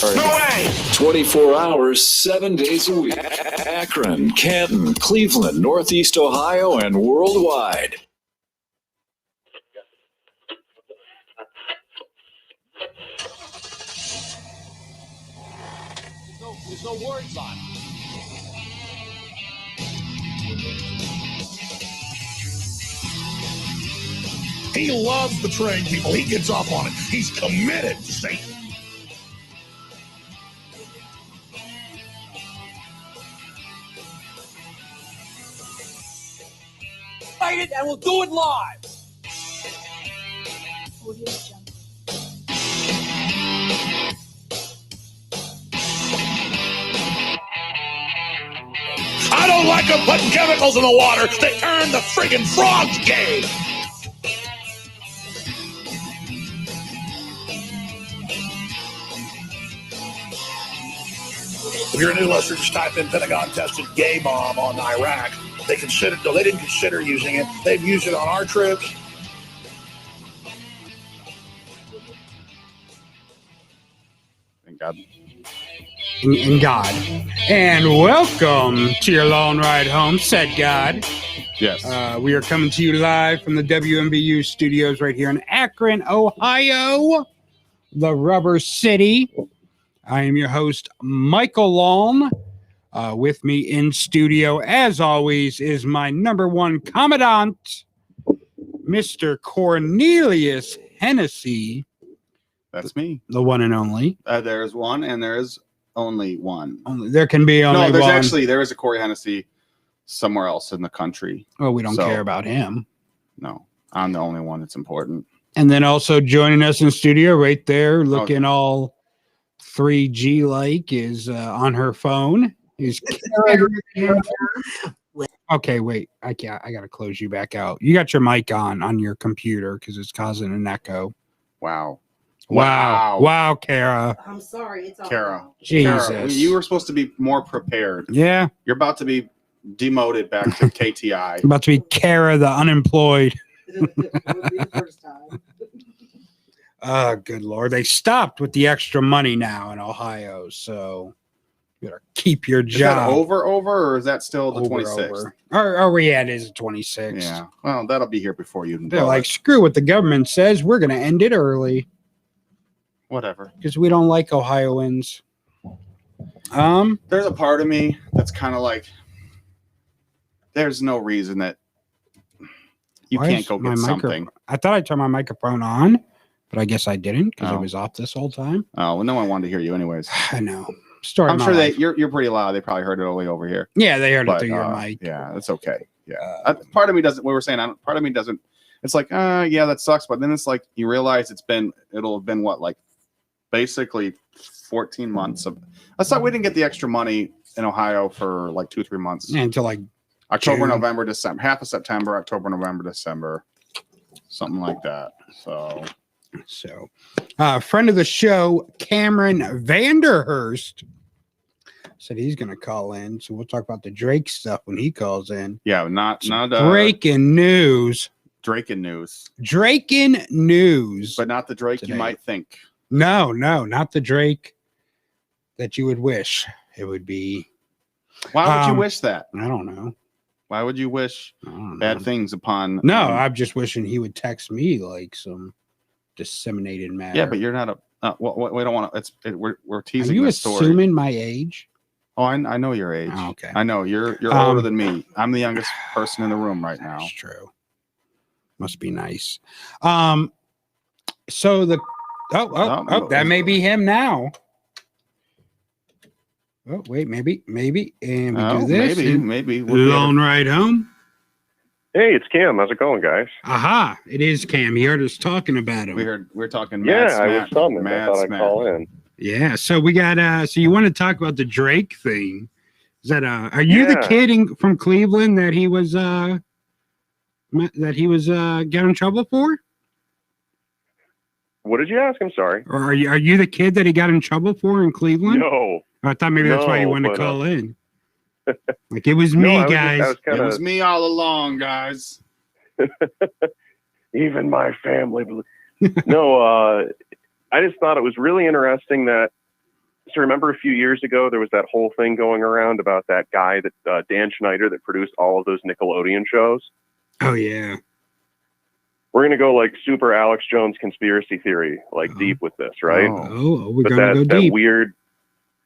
No way! 24 hours, 7 days a week. Akron, Canton, Cleveland, Northeast Ohio, and worldwide. There's no words on it. He loves betraying people. He gets off on it. He's committed to Satan. Fight it and we'll do it live. I don't like them putting chemicals in the water that turn the friggin' frogs gay. If you're a new listener, just type in Pentagon tested gay bomb on Iraq. They considered, no, they didn't consider using it. They've used it on our troops. Thank God. In God. And welcome to your long ride home, said God. Yes. We are coming to you live from the WMBU studios right here in Akron, Ohio, the Rubber City. I am your host, Michael Long. With me in studio, as always, is my number one commandant, Mr. Cornelius Hennessy. That's me. The one and only. There's one, and there is only one. There can be only one. No, there is a Corey Hennessy somewhere else in the country. Oh, we don't care about him. No, I'm the only one that's important. And then also joining us in studio right there, looking all 3G like, is on her phone. Is okay, wait. I gotta close you back out. You got your mic on your computer because it's causing an echo. Wow, Kara. I'm sorry, it's all Kara. Jesus, Kara, you were supposed to be more prepared. Yeah, you're about to be demoted back to KTI. About to be Kara the unemployed. the first time. Oh, good Lord. They stopped with the extra money now in Ohio, so you better keep your job. Is that over, or is that still the 26th? Over. Or yeah, it is the 26th. Yeah, well, that'll be here before you. They're like, screw what the government says. We're going to end it early. Whatever. Because we don't like Ohioans. There's a part of me that's kind of like, there's no reason that you can't go get something. I thought I turned my microphone on, but I guess I didn't because it was off this whole time. Oh, well, no one wanted to hear you anyways. I know. I'm sure you're pretty loud. They probably heard it only over here. Yeah, they heard it through your mic. Yeah, that's okay. Yeah, part of me doesn't. We were saying, part of me doesn't. It's like, yeah, that sucks. But then it's like you realize it'll have been what, like basically 14 months of. I thought we didn't get the extra money in Ohio for like 2-3 months. Yeah, until like October, June. November, December, half of September, October, November, December, something like that. So, friend of the show, Cameron Vanderhurst, said he's going to call in. So we'll talk about the Drake stuff when he calls in. Yeah, not breaking news. Draken news. Draken news. But not the Drake today. You might think. No, not the Drake that you would wish it would be. Why would you wish that? I don't know. Why would you wish bad things upon? No, I'm just wishing he would text me like some disseminated matter. Yeah, but you're not we don't want to. We're teasing. Are you this story. assuming my age? Oh, I know your age. Oh, okay. I know you're older than me. I'm the youngest person in the room right now. That's true. Must be nice. So the that may be him now. Oh wait, maybe, and we do this. Maybe. Lone ride home. Hey, it's Cam. How's it going, guys? Aha! It is Cam. You heard us talking about him. We're talking. Yeah, I was summoned. I thought I'd call in. Yeah. So we got. So you want to talk about the Drake thing? Is that are you the kid from Cleveland that he was got in trouble for? What did you ask? I'm sorry. Or are you the kid that he got in trouble for in Cleveland? No. I thought maybe that's why you wanted to call in. Like, it was me, guys. It was me all along, guys. Even my family. No, I just thought it was really interesting that So remember a few years ago, there was that whole thing going around about that guy that Dan Schneider that produced all of those Nickelodeon shows. Oh yeah. We're gonna go like super Alex Jones conspiracy theory, like deep with this, right? Oh, we're But gonna go deep.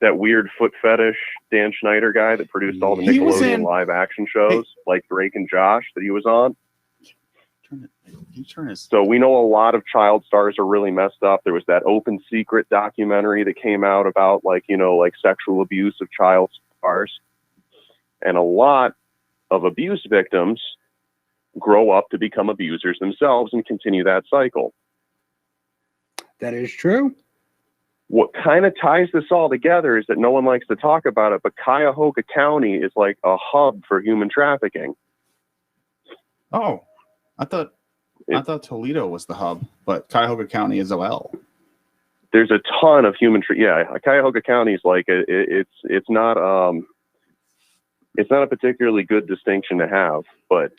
that weird foot fetish Dan Schneider guy that produced all the Nickelodeon live action shows, like Drake and Josh, that he was on. So we know a lot of child stars are really messed up. There was that Open Secret documentary that came out about like sexual abuse of child stars. And a lot of abuse victims grow up to become abusers themselves and continue that cycle. That is true. What kind of ties this all together is that no one likes to talk about it, but Cuyahoga County is like a hub for human trafficking. Oh, I thought Toledo was the hub, but Cuyahoga County is well. There's a ton of Cuyahoga County is like it's not a particularly good distinction to have, but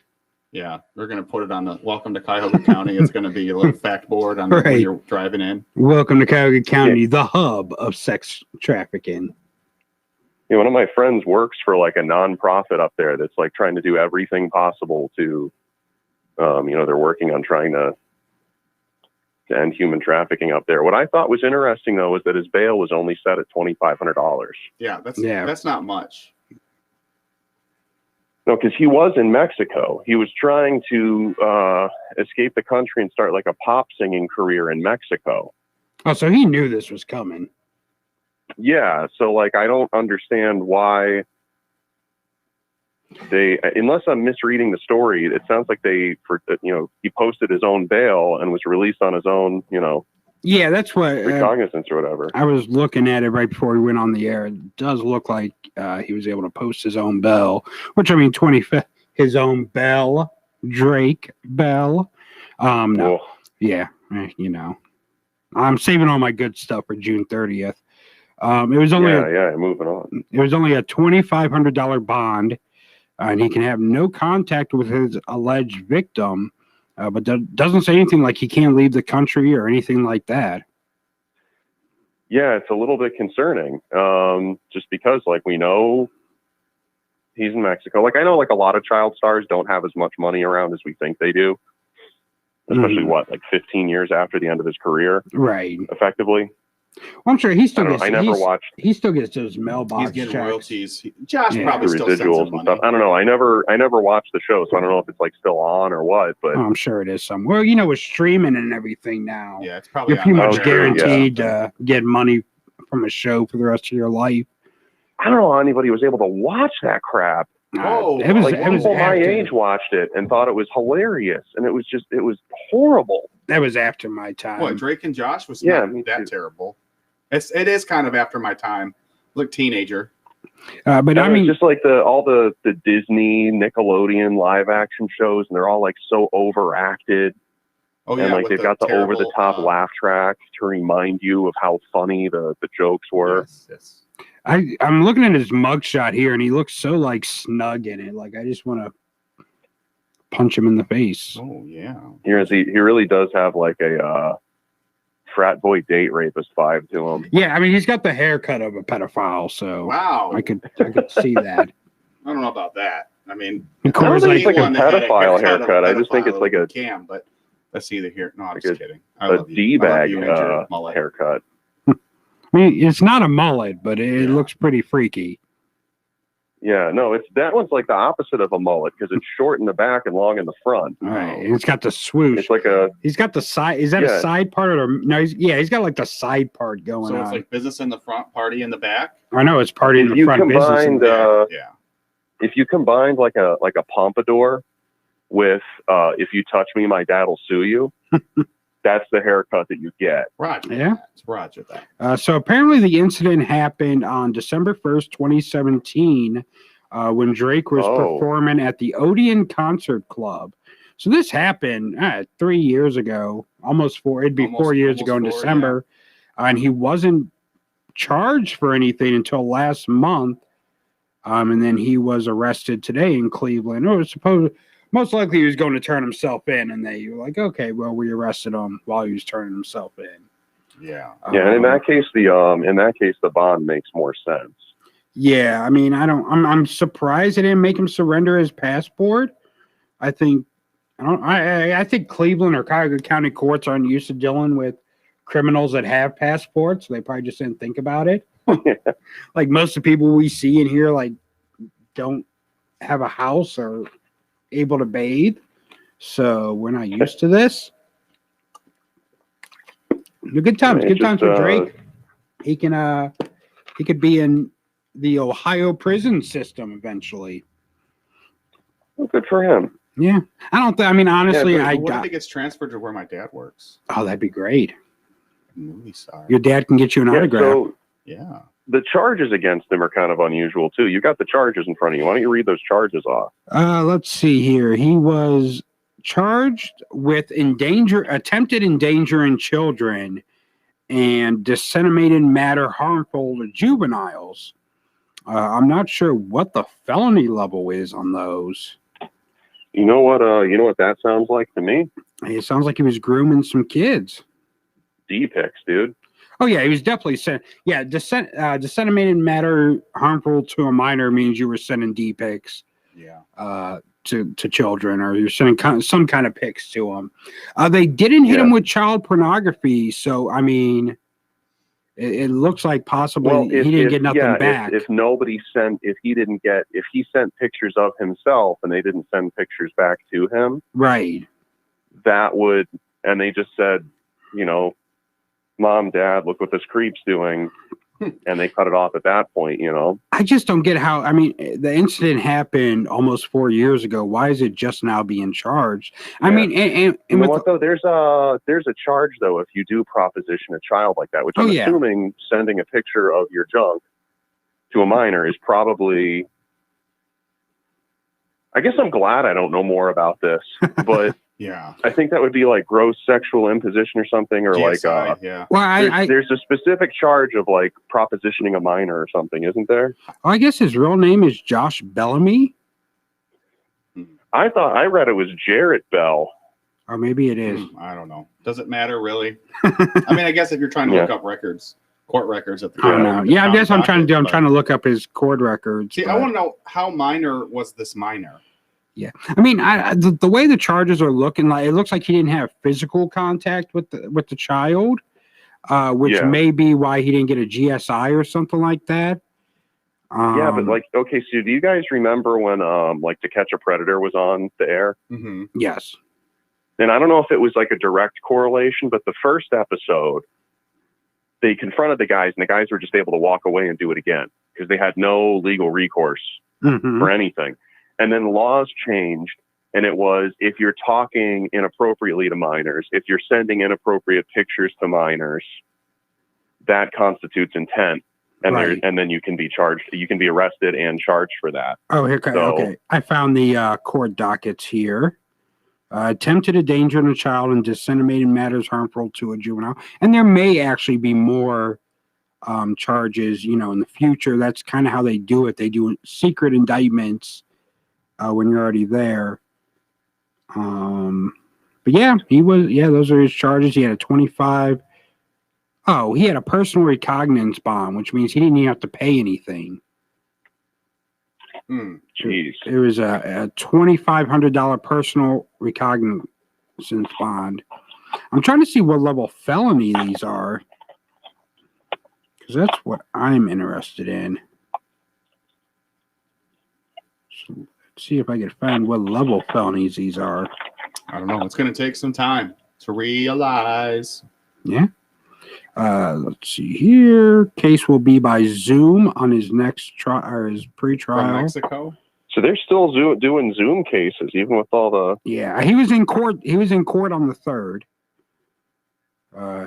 yeah, we're gonna put it on the welcome to Cuyahoga County. It's gonna be a little fact board on when you're driving in. Welcome to Cuyahoga County, the hub of sex trafficking. One of my friends works for like a nonprofit up there that's like trying to do everything possible to, they're working on trying to end human trafficking up there. What I thought was interesting though was that his bail was only set at $2,500. Yeah, that's not much. No, because he was in Mexico. He was trying to escape the country and start like a pop singing career in Mexico. Oh, so he knew this was coming. Yeah, so like I don't understand why unless I'm misreading the story, it sounds like he posted his own bail and was released on his own, Yeah, that's what recognizance or whatever. I was looking at it right before we went on the air. It does look like he was able to post his own bail, which I mean, his own bail, Drake Bell. No, yeah, I'm saving all my good stuff for June 30th. It was only moving on. It was only a $2,500 bond, and he can have no contact with his alleged victim. But doesn't say anything like he can't leave the country or anything like that. Yeah, it's a little bit concerning. Just because, like, we know he's in Mexico. Like, I know, like, a lot of child stars don't have as much money around as we think they do. Especially, 15 years after the end of his career? Right. Effectively. Well, I'm sure he still gets. He still gets those mailbox. He's getting checks. royalties. Josh probably still sends residuals him money. and stuff. I don't know. I never watched the show, so I don't know if it's like still on or what. But I'm sure it is somewhere. Well, with streaming and everything now, yeah, it's probably you're pretty much guaranteed yeah. to get money from a show for the rest of your life. I don't know how anybody was able to watch that crap. It was people my age watched it and thought it was hilarious, and it was horrible. That was after my time. What, Drake and Josh was not that terrible. It is kind of after my time. Look, teenager. But I mean, just like all the Disney, Nickelodeon live action shows, and they're all like so overacted. Oh yeah, and like they've got the over the top laugh track to remind you of how funny the jokes were. Yes. I'm looking at his mugshot here, and he looks so like snug in it. Like I just want to punch him in the face. Oh yeah. He really does have like a frat boy date rapist vibe to him. Yeah, I mean he's got the haircut of a pedophile, so wow, I could see that. I don't know about that. I mean, of course, it's like a pedophile haircut. I just think it's like a cam, but let's see the hair. No, I'm like just kidding. A D-bag haircut. I mean, it's not a mullet, but it looks pretty freaky. Yeah, no, that one's like the opposite of a mullet because it's short in the back and long in the front. All right, and it's got the swoosh. It's like he's got the side. Is that a side part or no? He's got like the side part going on. So it's like business in the front, party in the back. I know it's party in the front, business in the back. If you combined like a pompadour with "If you touch me, my dad'll sue you," that's the haircut that you get. Roger. Yeah, it's Roger that. So apparently the incident happened on December 1st, 2017, when Drake was performing at the Odeon Concert Club. So this happened 3 years ago, almost 4. It'd be 4 years ago in December, and he wasn't charged for anything until last month. And then he was arrested today in Cleveland. It was most likely he was going to turn himself in, and they were like, okay, well, we arrested him while he was turning himself in. Yeah. Yeah, and in that case, the bond makes more sense. Yeah, I mean, I'm surprised they didn't make him surrender his passport. I think I think Cleveland or Cuyahoga County courts aren't used to dealing with criminals that have passports. So they probably just didn't think about it. Like most of the people we see in here, like, don't have a house or able to bathe, so we're not used to this. Good times, good times for Drake. He could be in the Ohio prison system eventually. Well, good for him. Yeah, I mean, honestly, What if he gets transferred to where my dad works? Oh, that'd be great. Movie star. Your dad can get you an autograph. So Yeah. the charges against him are kind of unusual too. You got the charges in front of you. Why don't you read those charges off? Let's see here. He was charged with attempted endangering children and disseminated matter harmful to juveniles. I'm not sure what the felony level is on those. You know what that sounds like to me? It sounds like he was grooming some kids. D-pics, dude. Oh yeah, he was definitely sent. Yeah, disseminated matter harmful to a minor means you were sending D-pics. Yeah. To children, or you're sending some kind of pics to them. They didn't hit him with child pornography, so I mean, it looks like possibly he didn't get nothing back. If he sent pictures of himself and they didn't send pictures back to him, right? And they just said, Mom, Dad, look what this creep's doing. And they cut it off at that point, I just don't get how. I mean, the incident happened almost 4 years ago. Why is it just now being charged? I mean, and you know what though? There's a charge though if you do proposition a child like that, which I'm assuming sending a picture of your junk to a minor is probably. I guess I'm glad I don't know more about this, but yeah, I think that would be like gross sexual imposition or something, or GSI, yeah. Well, there's a specific charge of like propositioning a minor or something, isn't there? I guess his real name is Josh Bellamy. I read it was Jarrett Bell. Or maybe it is. I don't know. Does it matter really? I mean, I guess if you're trying to look up court records at the I don't know. Yeah, I guess I'm trying to look up his court records. See, I want to know how minor was this minor? Yeah, I mean, the way the charges are looking, like it looks like he didn't have physical contact with the child, which may be why he didn't get a GSI or something like that. Yeah, but like, okay, so do you guys remember when like To Catch a Predator was on the air? Mm-hmm. Yes. And I don't know if it was like a direct correlation, but the first episode, they confronted the guys, and the guys were just able to walk away and do it again because they had no legal recourse for anything. And then laws changed, and it was if you're talking inappropriately to minors, if you're sending inappropriate pictures to minors, that constitutes intent, and and then you can be charged. You can be arrested and charged for that. Oh, okay. I found the court dockets here. Attempted endangering a child and disseminating matters harmful to a juvenile, and there may actually be more charges. In the future, that's kind of how they do it. They do secret indictments. When you're already there. But yeah, those are his charges. He had a 25. Oh, he had a personal recognizance bond, which means he didn't even have to pay anything. Jeez. It was a $2,500 personal recognizance bond. I'm trying to see what level felony these are, because that's what I'm interested in. So, see if I can find what level felonies these are. I don't know. It's going to take some time to realize. Yeah. Let's see here. Case will be by Zoom on his next trial or his pre-trial. From Mexico. So they're still doing Zoom cases, even with all the. Yeah, he was in court. He was in court on the 3rd.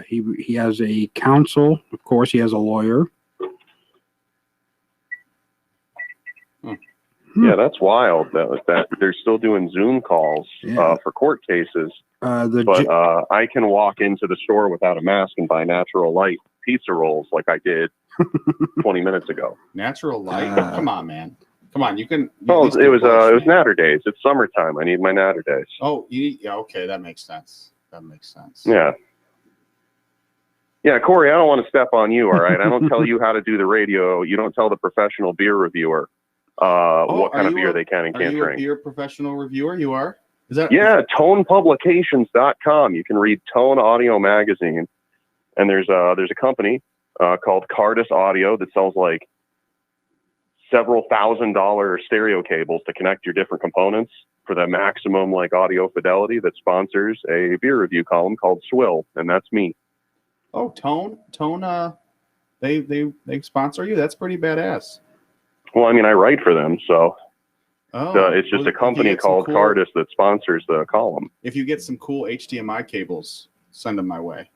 He has a counsel. Of course, he has a lawyer. Yeah, that's wild. That they're still doing Zoom calls for court cases. But I can walk into the store without a mask and buy Natural Light pizza rolls like I did 20 minutes ago. Natural Light? Come on, man. Come on, you can. Oh, it was Natter Days. It's summertime. I need my Natter Days. Oh, yeah. Okay, that makes sense. Yeah. Yeah, Corey, I don't want to step on you, all right? I don't tell you how to do the radio. You don't tell the professional beer reviewer what kind of beer they can and can't Are you a drink. beer professional reviewer? You are? Is that? Yeah, tonepublications.com. You can read Tone Audio Magazine. And there's a company called Cardus Audio that sells like several $1,000 stereo cables to connect your different components for the maximum like audio fidelity that sponsors a beer review column called Swill, and that's me. Oh, Tone. They sponsor you. That's pretty badass. Well, I mean, I write for them, so it's just well, a company called Cardus that sponsors the column. If you get some cool HDMI cables, send them my way.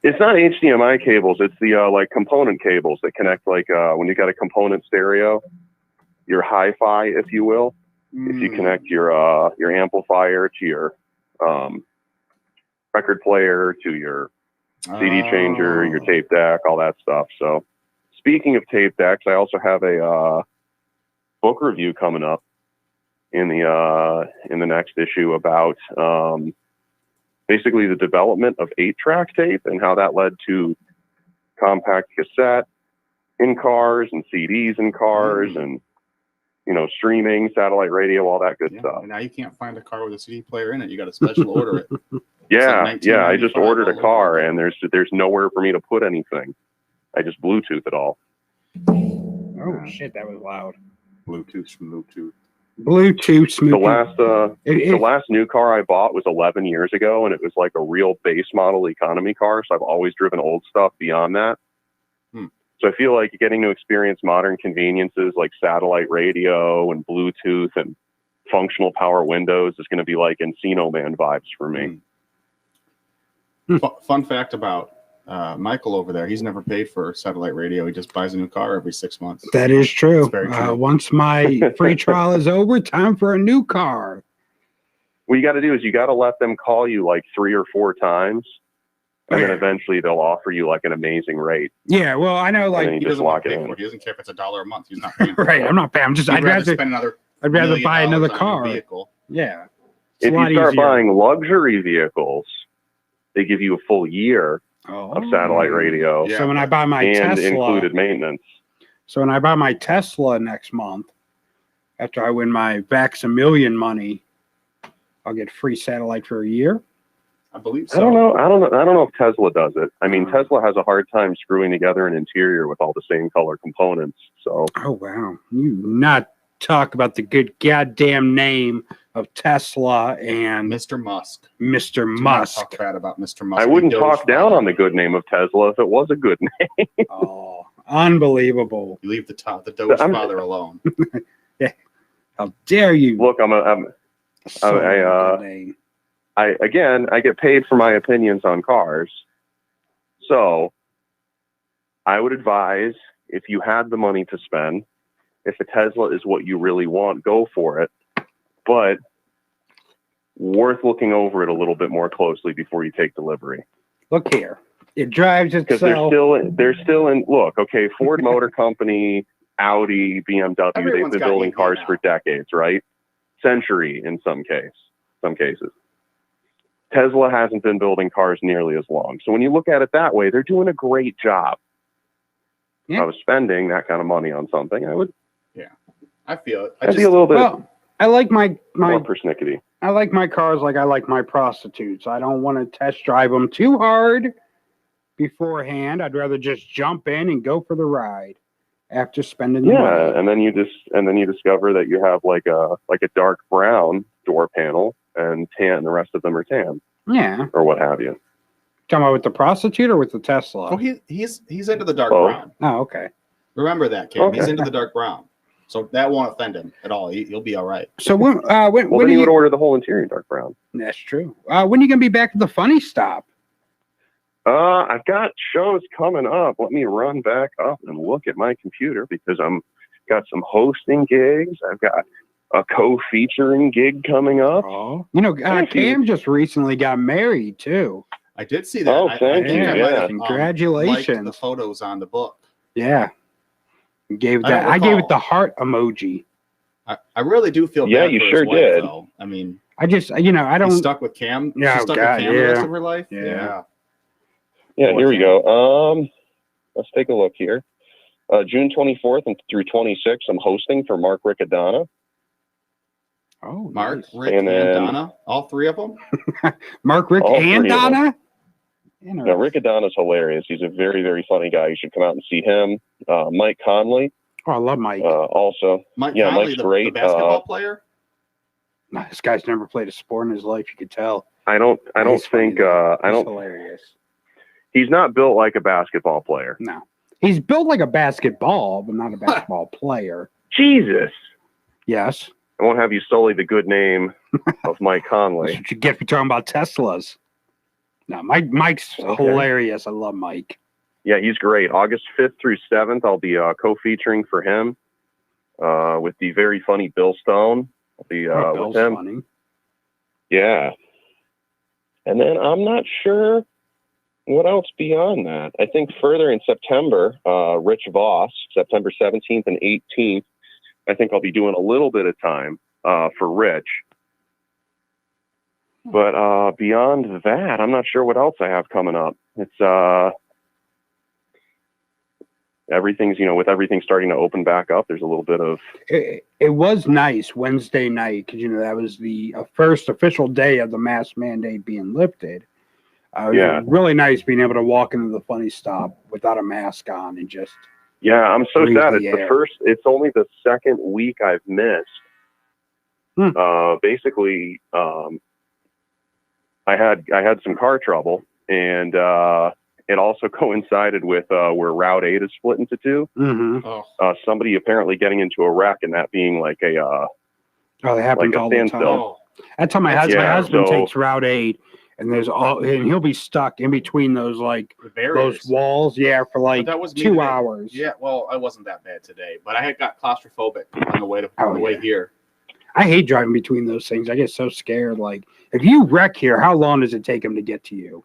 It's not HDMI cables. It's the like component cables that connect like when you got a component stereo, your hi-fi, if you will. If you connect your amplifier to your record player, to your CD changer, your tape deck, all that stuff. So speaking of tape decks, I also have a book review coming up in the next issue about basically the development of 8-track tape and how that led to compact cassette in cars and CDs in cars and, you know, streaming, satellite radio, all that good stuff. And now you can't find a car with a CD player in it. You got to special order it. Yeah. I just ordered a car and there's nowhere for me to put anything. I just Bluetooth it all. Oh, shit, that was loud. Bluetooth. The last new car I bought was 11 years ago, and it was like a real base model economy car. So I've always driven old stuff beyond that. So I feel like getting to experience modern conveniences like satellite radio and Bluetooth and functional power windows is going to be like Encino Man vibes for me. Fun fact about Michael over there, he's never paid for satellite radio. He just buys a new car every 6 months. That is true. That's very true. Once my free trial is over, time for a new car. What you got to do is you got to let them call you like 3 or 4 times, and then eventually they'll offer you like an amazing rate. Yeah, well, I know, like He doesn't want to pay for it. He doesn't care if it's $1 a month. He's not paying for right. it. I'm not paying. I'm just. I'd rather spend another. I'd rather $1 buy another on a car. vehicle. Yeah. If you start buying luxury vehicles, they give you a full year of satellite radio. Yeah. So when I buy my and Tesla, included maintenance. So when I buy my Tesla next month, after I win my Vax-A-Million money, I'll get free satellite for a year. I believe so. I don't know if Tesla does it. I mean, Tesla has a hard time screwing together an interior with all the same color components. So. Oh wow! You not talk about the good goddamn name of Tesla and Mr. Musk. Mr. Do not Musk. talk bad about Mr. Musk. I wouldn't talk down on the good name of Tesla if it was a good name. Oh, unbelievable! You leave the Doge father alone. Yeah. How dare you? Look, I get paid for my opinions on cars. So I would advise, if you had the money to spend, if a Tesla is what you really want, go for it. But worth looking over it a little bit more closely before you take delivery. Look here. It drives Because itself. they're still in, look, okay, Ford Motor Company, Audi, BMW, they've been building cars for decades, right? Century in some cases. Tesla hasn't been building cars nearly as long. So when you look at it that way, they're doing a great job. Yeah. If I was spending that kind of money on something, I would. Yeah, I feel it. I'd be a little bit I like my more persnickety. I like my cars like I like my prostitutes. I don't want to test drive them too hard beforehand. I'd rather just jump in and go for the ride after spending the money. And then you discover that you have like a dark brown door panel and tan. The rest of them are tan. Yeah. Or what have you. Talking about with the prostitute or with the Tesla? Oh, he's into the dark brown. Oh, okay. Remember that, Cam. Okay. He's into the dark brown. So that won't offend him at all. He'll be all right. So when then you would order the whole interior dark brown. That's true. When are you gonna be back to the funny stop? I've got shows coming up. Let me run back up and look at my computer because got some hosting gigs. I've got a co-featuring gig coming up. Oh, Cam just recently got married too. I did see that. Oh, thank you. I might have, Congratulations. liked the photos on the book. Yeah. I gave it the heart emoji. I really do feel Yeah, bad you for sure his wife, did. though. I mean, I just, I don't. he's stuck with Cam. Yeah, She's stuck with Cam the rest of her life. Yeah. Yeah, here we go. Let's take a look here. June 24th and through 26th, I'm hosting for Mark Riccadonna. Oh, Mark, nice. Rick, And and, then- Donna, all three of them. Mark, Rick, All and three of them. Donna. Now, Riccadonna's hilarious. He's a very, very funny guy. You should come out and see him. Mike Conley, Oh, I love Mike. also. Mike Yeah, Conley, Mike's the great. basketball player. Nah, this guy's never played a sport in his life. You could tell. I don't He's funny, think, though. I He's don't, hilarious. he's not built like a basketball player. No, he's built like a basketball, but not a basketball player. Jesus. Yes, I won't have you sully the good name of Mike that's Conley. what you get for talking about Teslas. No, Mike's Okay. hilarious. I love Mike. Yeah, he's great. August 5th through 7th, I'll be co-featuring for him with the very funny Bill Stone. I'll be Bill's with him. funny. Yeah. And then I'm not sure what else beyond that. I think further in September, Rich Voss, September 17th and 18th, I think I'll be doing a little bit of time for Rich. But beyond that, I'm not sure what else I have coming up. It's everything's, with everything starting to open back up, there's a little bit of It was nice Wednesday night because that was the first official day of the mask mandate being lifted. It was really nice being able to walk into the funny stop without a mask on and just I'm so breathe sad. the It's air. it's only the second week I've missed. Basically, I had some car trouble, and it also coincided with where Route 8 is split into two. Mm-hmm. Somebody apparently getting into a wreck and that being like a Oh, that happens like a all the time. standstill. That's how my husband, Yeah, husband so- takes Route 8, and and he'll be stuck in between those those walls, for like that was me 2 today. hours. Yeah, well, I wasn't that bad today, but I had got claustrophobic on the way yeah. here. I hate driving between those things. I get so scared. Like, if you wreck here, how long does it take him to get to you?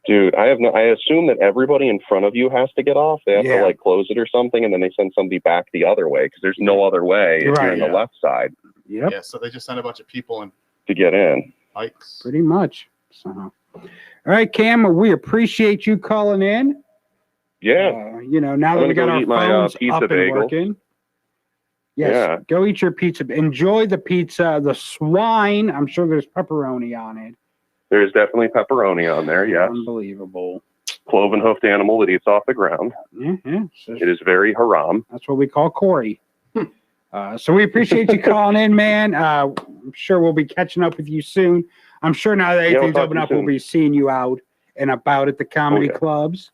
Dude, I assume that everybody in front of you has to get off. They have to like close it or something, and then they send somebody back the other way because there's no other way if you're on the left side Yep, Yeah, so they just sent a bunch of people in to get in. bikes. pretty much. So, all right, Cam, we appreciate you calling in. Yeah. Now that I'm we got gonna go our eat my, phones pizza up and bagel. working. Yes, Yeah. go eat your pizza. Enjoy the pizza. The swine, I'm sure there's pepperoni on it. There's definitely pepperoni on there. Yes. Unbelievable. Cloven hoofed animal that eats off the ground. Yeah. So It is very haram. that's what we call Corey. So we appreciate you calling in, man. I'm sure we'll be catching up with you soon. I'm sure now that we'll everything's talk open to you up, we'll soon. be seeing you out and about at the comedy yeah. clubs.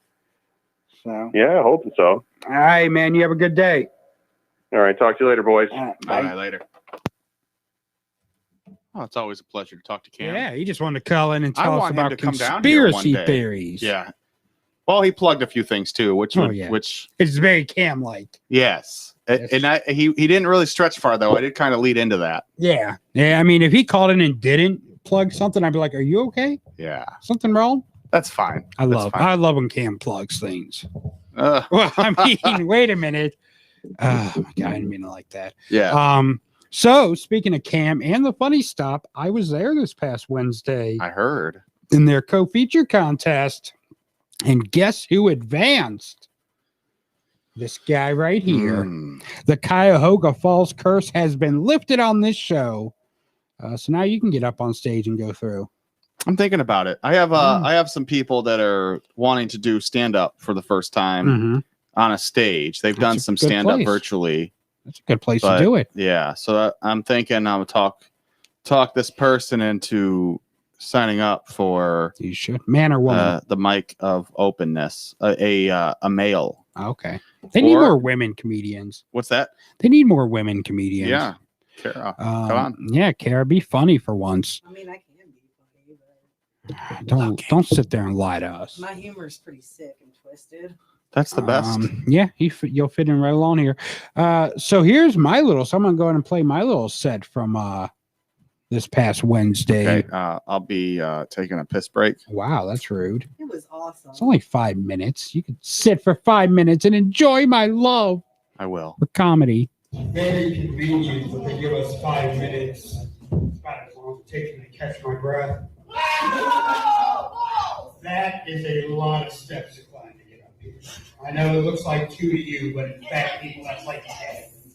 So, Yeah, I hope so. all right, man. You have a good day. All right. Talk to you later, boys. All right, All bye. right, later. Oh, it's always a pleasure to talk to Cam. Yeah, he just wanted to call in and I tell us want him about to come down here one conspiracy day. theories. Yeah. Well, he plugged a few things too, which Oh, yeah. which It's very Cam-like. yes. Yes. And he didn't really stretch far though. I did kind of lead into that. Yeah. Yeah, I mean, if he called in and didn't plug something, I'd be like, are you okay? Yeah. Something wrong? That's fine. I That's fine. love when Cam plugs things. Uh, Well, I mean, wait a minute. Oh my God, I didn't mean it like that. yeah. So speaking of Cam and the funny stop, I was there this past Wednesday I heard. in their co-feature contest, and guess who advanced? This guy right here. The Cuyahoga Falls curse has been lifted on this show. So now you can get up on stage and go through. I'm thinking about it. I have some people that are wanting to do stand up for the first time Mhm. on a stage. They've That's done a some good stand up place. virtually. That's a good place But- to do it. Yeah. So I'm thinking I'll talk this person into signing up for You should, man or woman. the mic of openness, a male. Okay. They need or- more women comedians. What's that? They need more women comedians. Yeah. Kara, come on. Yeah, Kara, be funny for once. I mean, I can be funny, but Don't sit there and lie to us. my humor is pretty sick and twisted. That's the best. Yeah, you'll fit in right along here. So here's my little. So I'm gonna go ahead and play my little set from this past Wednesday. Okay. I'll be taking a piss break. Wow, that's rude. It was awesome. It's only 5 minutes. You could sit for 5 minutes and enjoy my love I will. for comedy. Very convenient that they give us 5 minutes. It's about as long as it takes me to catch my breath. That is a lot of steps to climb to get up here. I know it looks like 2 to you, but in fact, people, that's like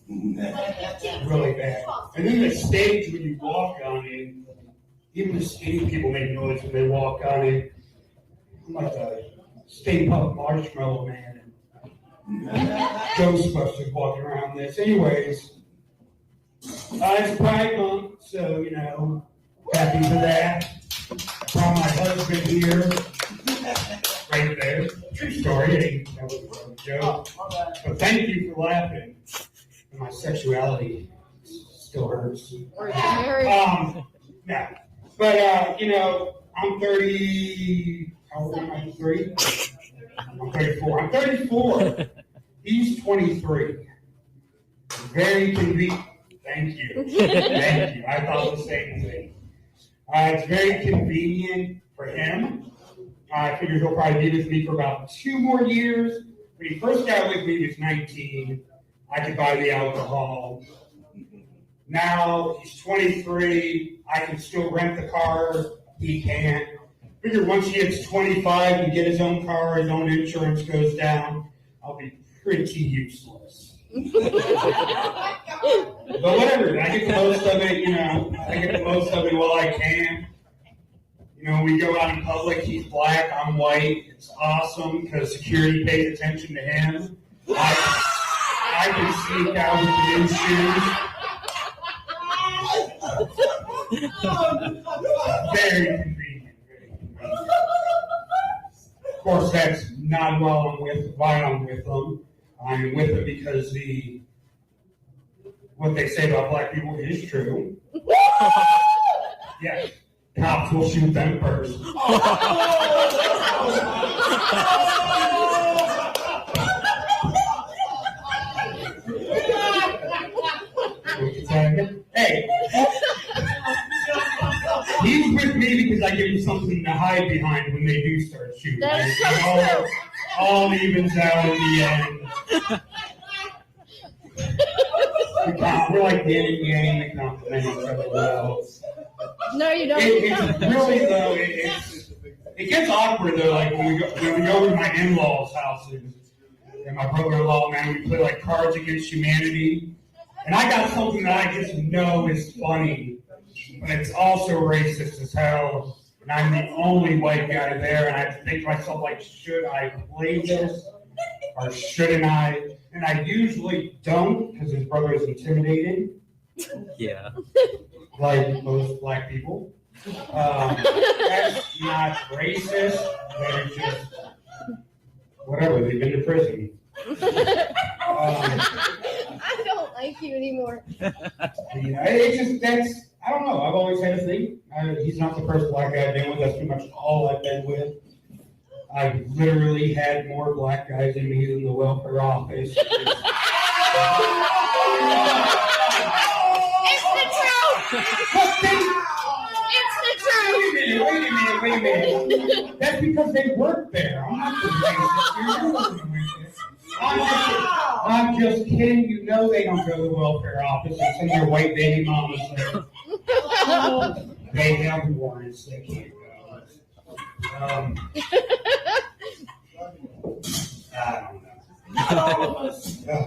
10. Really bad. And then the stage when you walk on it, even the skinny people make noise when they walk on it. I'm like a Stay Puft Marshmallow Man and Ghostbusters walking around this. Anyways, it's Pride Month, so, happy for that. I brought my husband here, right there. True story, that was a joke. But thank you for laughing. And my sexuality still hurts. Yeah. But, I'm 30, how old am I? 3? I'm 34. I'm 34. He's 23. Very convenient. Thank you. Thank you. I thought the same thing. It's very convenient for him. I figure he'll probably be with me for about 2 more years. When he first got with me, he was 19. I could buy the alcohol. Now he's 23. I can still rent the car. He can't. Figure once he hits 25 and get his own car, his own insurance goes down, I'll be pretty useless. But whatever, I get the most of it, I get the most of it while I can. When we go out in public, he's black, I'm white. It's awesome because security pays attention to him. I can sneak out with the new shoes. Very convenient. Of course, that's not why I'm with them. I'm with them because what they say about black people is true. Yeah, cops will shoot them first. Hey, he's with me because I give him something to hide behind when they do start shooting. That's so true. All evens out in the end. We're like yin and yang that compliment each other well. No, you don't. It's really though. It gets awkward though. Like when we go to my in-laws' houses and my brother-in-law, man, we play like Cards Against Humanity, and I got something that I just know is funny, but it's also racist as hell. And I'm the only white guy there, and I have to think to myself, like, should I play this or shouldn't I? And I usually don't because his brother is intimidating. Yeah. Like most black people. That's not racist. They're just whatever. They've been to prison. I don't like you anymore. It's just I don't know. I've always had a thing. He's not the first black guy I've been with. That's pretty much all I've been with. I've literally had more black guys in me than the welfare office. It's the truth. It's the truth. Wait a minute. That's because they work there. I'm not the racist. I'm just kidding. You know they don't go to the welfare office and send their white baby mamas there. They have warrants. They can't go. I don't know.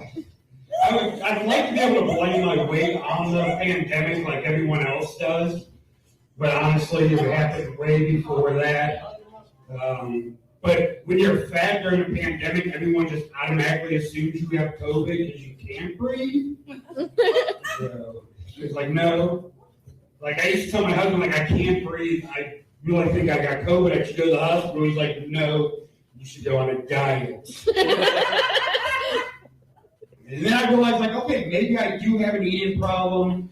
I'd like to be able to blame my weight on the pandemic like everyone else does, but honestly, it would happen way before that. But when you're fat during a pandemic, everyone just automatically assumes you have COVID because you can't breathe. So it's like, no. Like, I used to tell my husband, like, I can't breathe. I really think I got COVID. I should go to the hospital. He's like, no, you should go on a diet. And then I realized, like, okay, maybe I do have an eating problem.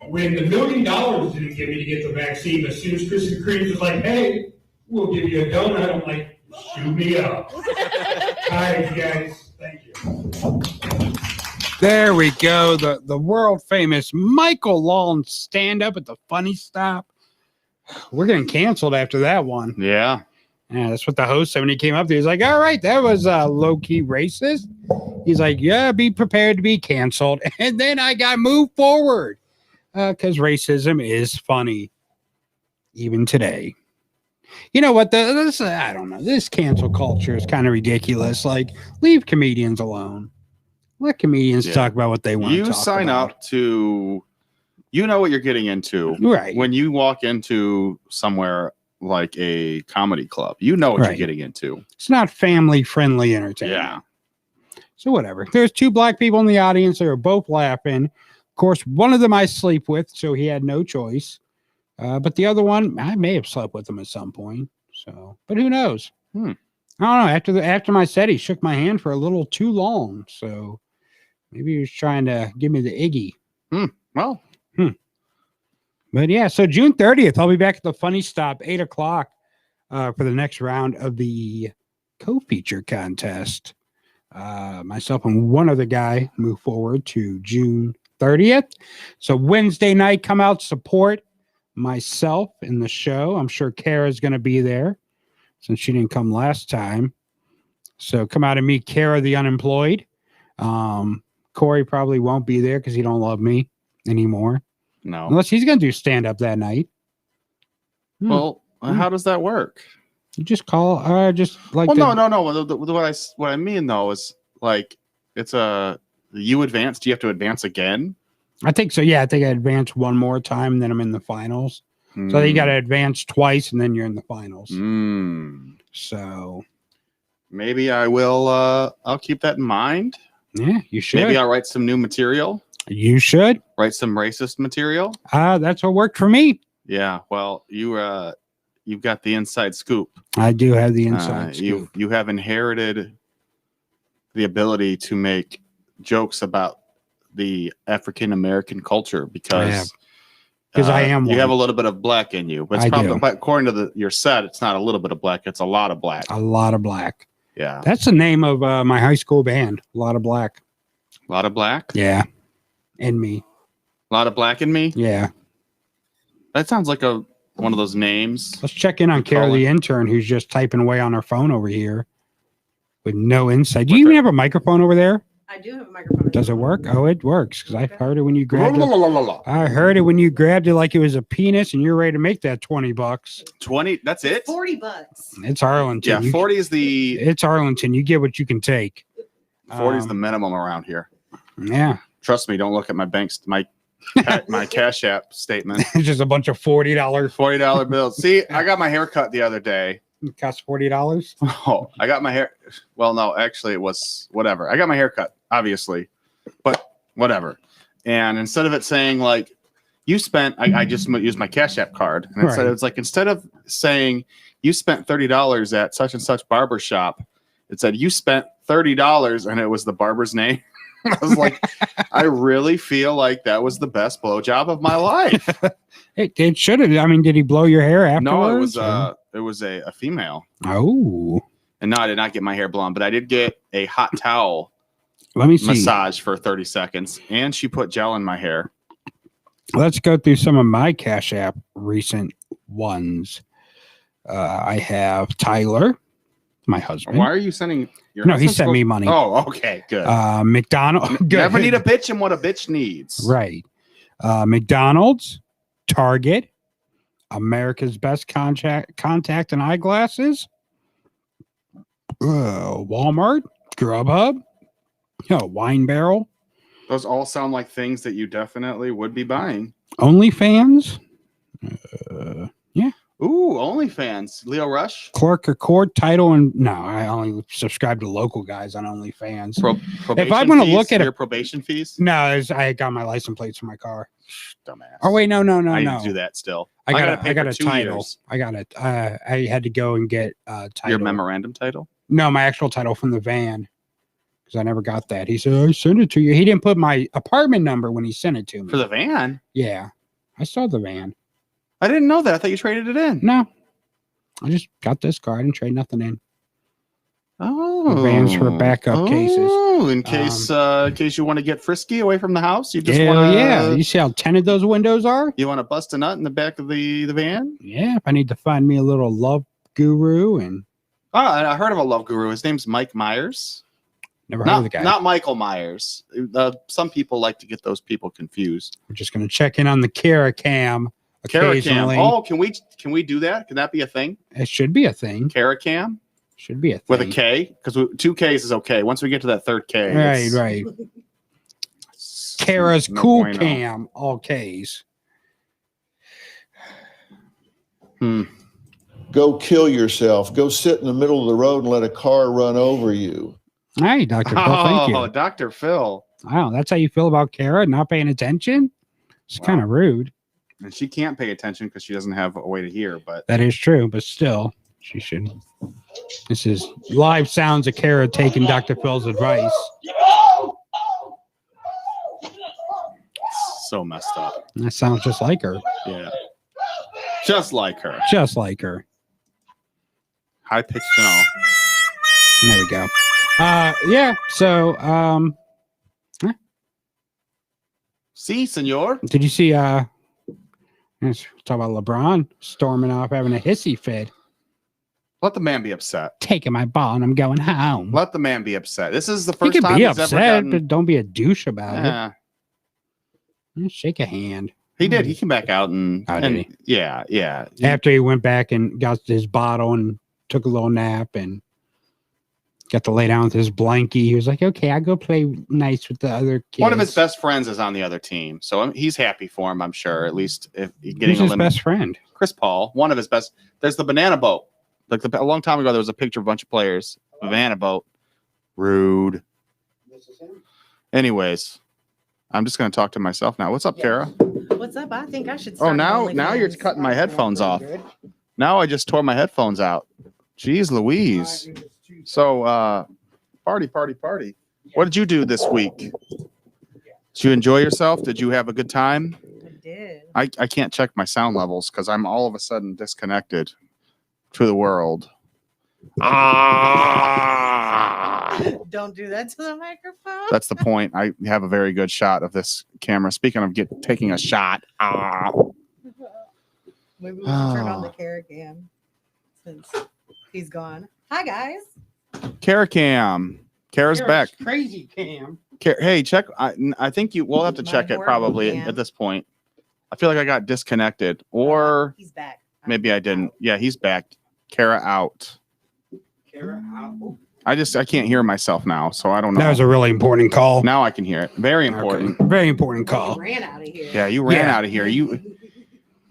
When the $1 million didn't get me to get the vaccine, as soon as Krispy Kreme was like, hey, we'll give you a donut, I'm like, shoot me up. All right, guys. Thank you. There we go. The world famous Michael Long stand up at the Funny Stop. We're getting canceled after that one. Yeah. Yeah, that's what the host said when he came up there. He's like, all right, that was low-key racist. He's like, yeah, be prepared to be canceled. And then I got moved forward because racism is funny, even today. You know what? This I don't know. This cancel culture is kind of ridiculous. Like, leave comedians alone. Let comedians talk about what they want to You talk sign about. up to, you know what you're getting into. Right. When you walk into somewhere like a comedy club, you know what you're Right. getting into. It's not family-friendly entertainment. Yeah. So whatever. There's two black people in the audience. They were both laughing. Of course, one of them I sleep with, so he had no choice. But the other one, I may have slept with him at some point. So, but who knows? I don't know. After my set, he shook my hand for a little too long. So maybe he was trying to give me the Iggy. Well. But yeah, so June 30th, I'll be back at the Funny Stop, 8 o'clock for the next round of the co-feature contest. Myself and one other guy move forward to June 30th. So Wednesday night, come out, support myself in the show. I'm sure Kara's going to be there since she didn't come last time. So come out and meet Kara the unemployed. Corey probably won't be there because he don't love me anymore. No. Unless he's going to do stand-up that night. Well, how does that work? You just call, just like. Well, no. What I mean though is like it's you advance. Do you have to advance again? I think so. Yeah, I think I advance one more time, and then I'm in the finals. So you got to advance twice, and then you're in the finals. So maybe I will. I'll keep that in mind. Yeah, you should. Maybe I'll write some new material. You should write some racist material. That's what worked for me. Yeah. Well, you've got the inside scoop. I do have the inside scoop. You have inherited the ability to make jokes about the African American culture because I am you one. have a little bit of black in you. But it's probably, but according to your set, it's not a little bit of black, it's a lot of black. A lot of black. Yeah. That's the name of my high school band. A lot of black. A lot of black? Yeah. And me. A lot of black in me? Yeah. That sounds like one of those names. Let's check in on Kara, the intern, who's just typing away on her phone over here with no insight. Do you even have a microphone over there? I do have a microphone. Does it work? Oh, it works because I heard it when you grabbed it. I heard it when you grabbed it like it was a penis, and you're ready to make that $20. 20? That's it? $40. It's Arlington. Yeah, 40 is the. It's Arlington. You get what you can take. 40 is the minimum around here. Yeah. Trust me. Don't look at my my Cash App statement. It's just a bunch of $40 bills. See, I got my hair cut the other day. It cost $40. Oh, I got my hair. Well, no, actually, it was whatever. I got my hair cut, obviously, but whatever. And instead of it saying like you spent, I just used my Cash App card, and instead of saying you spent $30 at such and such barber shop, it said you spent $30, and it was the barber's name. I was like, I really feel like that was the best blowjob of my life. It should have. I mean, did he blow your hair afterwards? No, it was a female. Oh. And no, I did not get my hair blown, but I did get a hot towel massage for 30 seconds, and she put gel in my hair. Let's go through some of my Cash App recent ones. I have Tyler, my husband. Why are you sending your No, he sent me money. Oh, okay, good. McDonald's. Good. Never need a bitch and what a bitch needs. Right. McDonald's, Target, America's Best Contact and Eyeglasses, Walmart, Grubhub, Wine Barrel. Those all sound like things that you definitely would be buying. OnlyFans. Yeah. Ooh, OnlyFans. Leo Rush. Clerk or Court title. And no, I only subscribe to local guys on OnlyFans. If I want to look at your probation fees. No, I got my license plates for my car. Dumbass. Oh wait, no. I need to do that still. I got a 2 title. years. I got it. I had to go and get a title. Your memorandum title? No, my actual title from the van. Because I never got that. He said, I sent it to you. He didn't put my apartment number when he sent it to me. For the van? Yeah. I saw the van. I didn't know that. I thought you traded it in. No. I just got this car. I didn't trade nothing in. Oh. The van's for backup cases. Oh, in case you want to get frisky away from the house. You just want to. Yeah. You see how tinted those windows are? You want to bust a nut in the back of the van? Yeah. If I need to find me a little love guru and. Oh, I heard of a love guru. His name's Mike Myers. Never heard of the guy. Not Michael Myers. Some people like to get those people confused. We're just going to check in on the Kara cam. occasionally. Oh, can we do that? Can that be a thing? It should be a thing. Caracam Should be a thing. with a K, because 2 Ks is okay. Once we get to that third K, Right. Kara's no Cool bueno. Cam, all Ks. Go kill yourself. Go sit in the middle of the road and let a car run over you. Hey, Dr. Phil, thank Oh, you. Dr. Phil. Wow, that's how you feel about Kara not paying attention? It's kind of rude. And she can't pay attention because she doesn't have a way to hear, but That is true, but still, she should. This is live sounds of Kara taking Dr. Phil's advice. so messed up. That sounds just like her. Yeah. Just like her. Just like her. High pitched and all. There we go. Yeah, so See, senor. did you see let's talk about LeBron storming off having a hissy fit, Let the man be upset. taking my ball and I'm going home. Let the man be upset. This is the He first can time be he's ever upset, gotten. but don't be a douche about Yeah. it. Shake a hand. He did. He came back out and, Oh, did and he? yeah. After he went back and got his bottle and took a little nap and got to lay down with his blankie, he was like, okay, I'll go play nice with the other kids. One of his best friends is on the other team, so he's happy for him. I'm sure. At least if he's getting Who's his eliminated. best friend? Chris Paul, one of his best. There's the banana boat. Like a long time ago, there was a picture of a bunch of players. Banana boat. Rude. Anyways, I'm just going to talk to myself now. What's up, Kara? What's up? I think I should Oh, start now you're OnlyFans. cutting my headphones off. Now I just tore my headphones out. Jeez Louise. So, party. What did you do this week? Did you enjoy yourself? Did you have a good time? I did. I can't check my sound levels because I'm all of a sudden disconnected to the world. Don't do that to the microphone. That's the point. I have a very good shot of this camera. Speaking of taking a shot. Maybe we should turn on the Kara cam since he's gone. Hi guys. Kara Cam. Kara's back. Crazy Cam. Hey, check. I think we'll have to My check it horrible probably cam. at this point. I feel like I got disconnected, or He's back. maybe I didn't. Yeah, he's back. Kara out. I can't hear myself now, so I don't know. That was a really important call. Now I can hear it. Very important. Okay. Very important He call. ran out of here. Yeah, you ran Yeah. out of here. You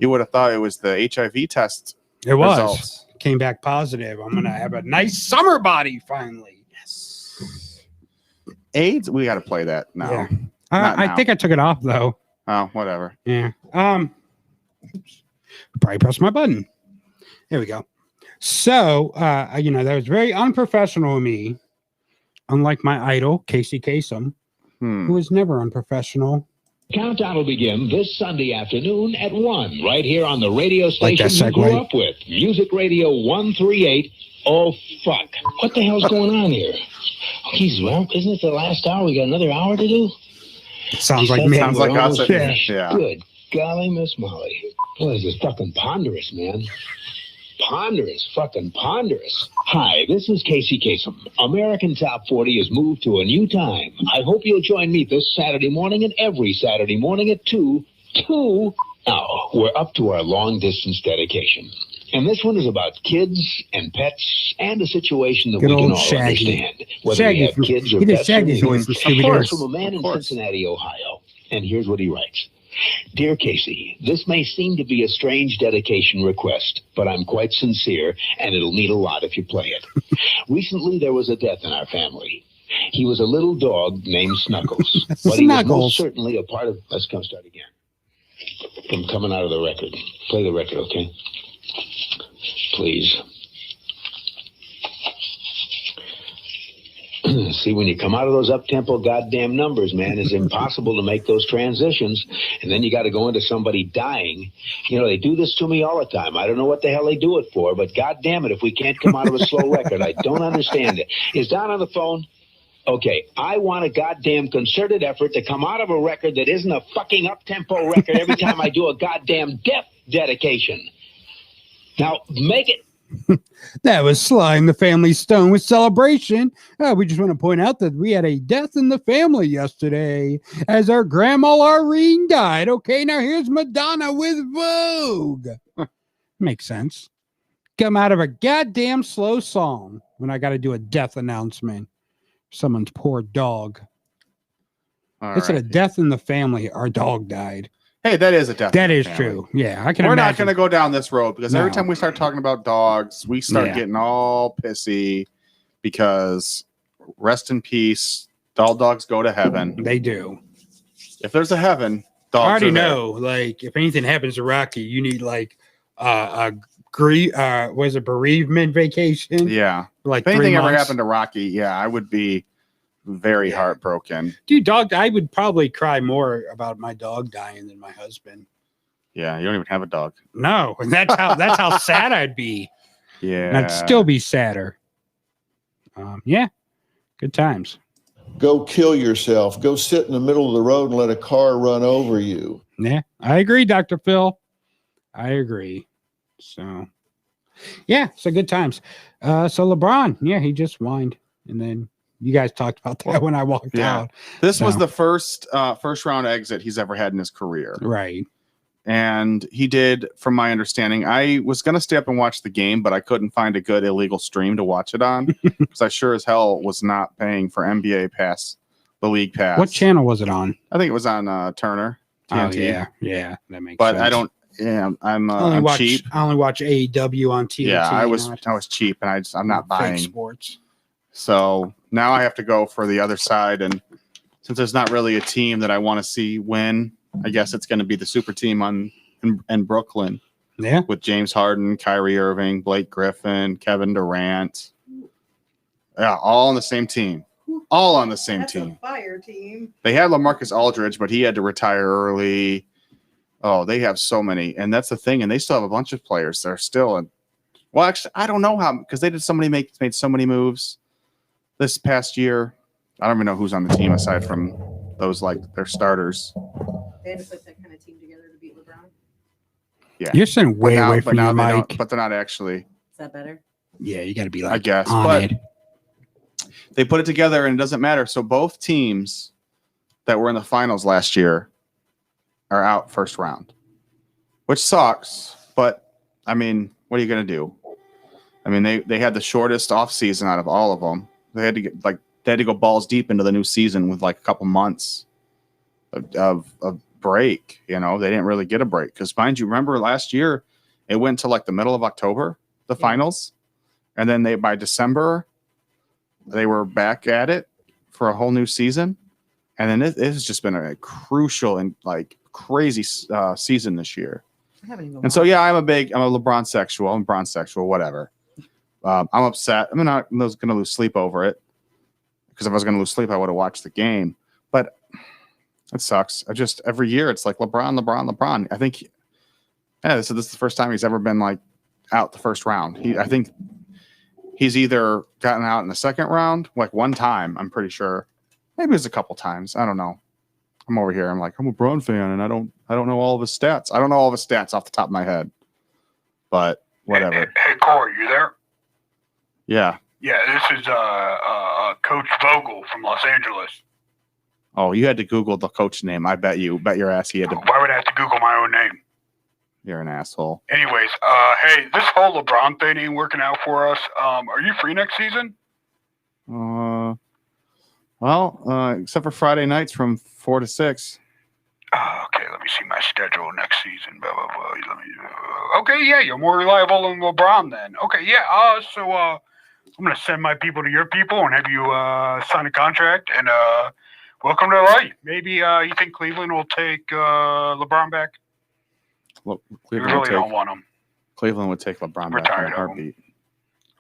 would have thought it was the HIV test. It was. Results. Came back positive. I'm going to have a nice summer body finally. AIDS. We got to play that now. Yeah. Not I now. think I took it off though. Oh, whatever. Yeah. Probably press my button. There we go. So, that was very unprofessional of me. Unlike my idol, Casey Kasem, who is never unprofessional. Countdown will begin this Sunday afternoon at 1, right here on the radio station Like that you grew segue. up with, Music Radio 138. Oh, fuck. What the hell's going on here? Oh, geez, well, isn't it the last hour? We got another hour to do? Sounds like me. Sounds like We're us. almost Yeah. finished. Yeah. Good golly, Miss Molly. Boy, this is fucking ponderous, man. Fucking ponderous. Hi, this is Casey Kasem. American Top 40 has moved to a new time. I hope you'll join me this Saturday morning and every Saturday morning at 2. Now, we're up to our long-distance dedication. And this one is about kids and pets and a situation that Good we can old all Shaggy. understand. Whether Shaggy we have from- kids or he did pets. Shaggy's or voice from Of Scooby-Doo. course, from a man in Cincinnati, Ohio. And here's what he writes. Dear Casey, this may seem to be a strange dedication request, but I'm quite sincere, and it'll mean a lot if you play it. Recently, there was a death in our family. He was a little dog named Snuggles, but he was Snuggles. most certainly a part of... Let's come start again. From coming out of the record. Play the record, okay? Please. See, when you come out of those up-tempo goddamn numbers, man, it's impossible to make those transitions. And then you got to go into somebody dying. You know, they do this to me all the time. I don't know what the hell they do it for, but goddamn it, if we can't come out of a slow record, I don't understand it. Is Don on the phone? Okay, I want a goddamn concerted effort to come out of a record that isn't a fucking up-tempo record every time I do a goddamn death dedication. Now, make it That was Sly and the Family Stone with Celebration. We just want to point out that we had a death in the family yesterday as our grandma Laureen died. Okay, now here's Madonna with Vogue. Makes sense. Come out of a goddamn slow song when I got to do a death announcement. Someone's poor dog. It's a death in the family. Our dog died. Hey, that is a death. That is true. Yeah, I can. We're not imagine. going to go down this road because every No. time we start talking about dogs, we start getting all pissy because rest in peace. All dogs go to heaven. They do. If there's a heaven, dogs I already are there. know. Like, if anything happens to Rocky, you need like was a bereavement vacation? Yeah. Like if anything 3 ever months? happened to Rocky, yeah, I would be very heartbroken. Dude, dog, I would probably cry more about my dog dying than my husband. Yeah, you don't even have a dog. No, and that's how sad I'd be. Yeah. And I'd still be sadder. Yeah, good times. Go kill yourself. Go sit in the middle of the road and let a car run over you. Yeah, I agree, Dr. Phil. I agree. So, yeah, so good times. So LeBron, yeah, he just whined, and then you guys talked about that when I walked out. This was So- the first round exit he's ever had in his career. Right. And he did, from my understanding, I was going to stay up and watch the game, but I couldn't find a good illegal stream to watch it on because I sure as hell was not paying for NBA Pass, the league pass. What channel was it on? I think it was on Turner. TNT. Oh, yeah, that makes But sense. I don't, I'm cheap. I only watch AEW on TNT. Yeah, I was not cheap and I'm not fake buying. sports. So now I have to go for the other side. And since there's not really a team that I want to see win, I guess it's going to be the super team in Brooklyn. Yeah. With James Harden, Kyrie Irving, Blake Griffin, Kevin Durant. Yeah, all on the same team. All on the same That's team. a fire team. They had LaMarcus Aldridge, but he had to retire early. Oh, they have so many. And that's the thing. And they still have a bunch of players. They're still in. Well, actually, I don't know how, because they did made so many moves this past year. I don't even know who's on the team aside from those, like, their starters. They had to put that kind of team together to beat LeBron. Yeah. You're sitting way away from your they mic. don't- but they're not actually. Is that better? Yeah, you got to be like, I guess, on but it. they put it together and it doesn't matter. So both teams that were in the finals last year are out first round, which sucks. But I mean, what are you going to do? I mean, they had the shortest off season out of all of them. They had to go balls deep into the new season with like a couple months of break. You know, they didn't really get a break because, mind you, remember last year it went to like the middle of October, the finals, and then by December they were back at it for a whole new season. And then it has just been a crucial and like crazy season this year. I haven't even And so, yeah, I'm a LeBron sexual. I'm Bron sexual, whatever. I'm upset. I'm not going to lose sleep over it because if I was going to lose sleep, I would have watched the game. But it sucks. Every year it's like LeBron. I think, so this is the first time he's ever been like out the first round. I think he's either gotten out in the second round, like one time, I'm pretty sure. Maybe it was a couple times. I don't know. I'm over here. I'm like, I'm a Braun fan, and I don't know all of his stats. I don't know all of his stats off the top of my head. But whatever. Hey Corey, you there? Yeah. Yeah, this is Coach Vogel from Los Angeles. Oh, you had to Google the coach name. I bet your ass he had to. Why would I have to Google my own name? You're an asshole. Anyways, hey, this whole LeBron thing ain't working out for us. Are you free next season? Well, except for Friday nights from 4 to 6. Okay, let me see my schedule next season. Blah, blah, blah. Okay, yeah, you're more reliable than LeBron then. Okay, yeah. So I'm gonna send my people to your people and have you sign a contract and welcome to LA. Maybe you think Cleveland will take LeBron back? Look, We really don't want him. Cleveland would take LeBron We're back in tired a of him. heartbeat.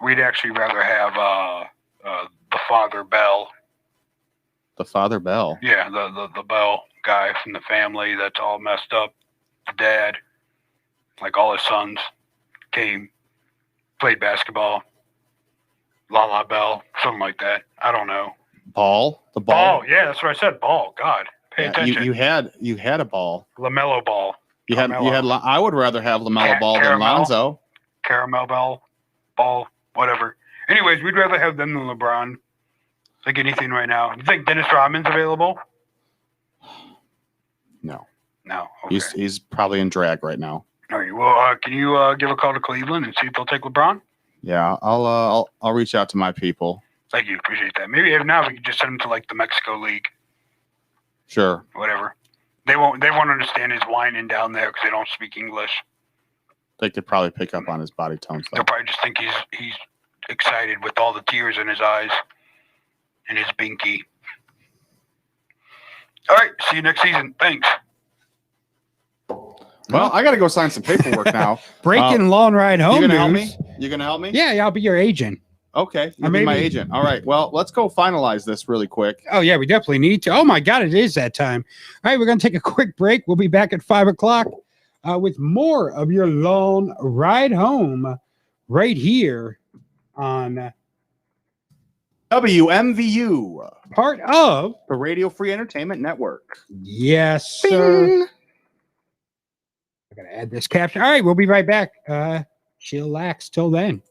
We'd actually rather have the father Bell. The father Bell. Yeah, the Bell guy from the family that's all messed up. The dad, like all his sons, came, played basketball. La Bell, something like that. I don't know. Ball. The ball. Ball. Yeah, that's what I said. Ball. God, pay Yeah, attention. you had a ball. LaMelo Ball. You had. I would rather have LaMelo Ball than Caramel. Lonzo. Caramel Bell. ball, whatever. Anyways, we'd rather have them than LeBron. Like anything right now. You think Dennis Rodman's available? No. No. Okay. He's probably in drag right now. All right. Well, can you give a call to Cleveland and see if they'll take LeBron? Yeah, I'll reach out to my people. Thank you. Appreciate that. Maybe if not, we could just send him to like the Mexico League. Sure. Whatever. They won't understand his whining down there because they don't speak English. They could probably pick up on his body tones. They'll probably just think he's excited with all the tears in his eyes and his binky. All right. See you next season. Thanks. Well, I got to go sign some paperwork now. Breaking lawn ride home. You gonna help me? news. You gonna help me? Yeah, I'll be your agent. Okay, you'll be my agent. All right. Well, let's go finalize this really quick. Oh yeah, we definitely need to. Oh my God, it is that time. All right, we're gonna take a quick break. We'll be back at 5:00 with more of your lawn ride home right here on WMVU, part of the Radio Free Entertainment Network. Yes, sir. I gotta add this caption. All right, we'll be right back. Chillax till then.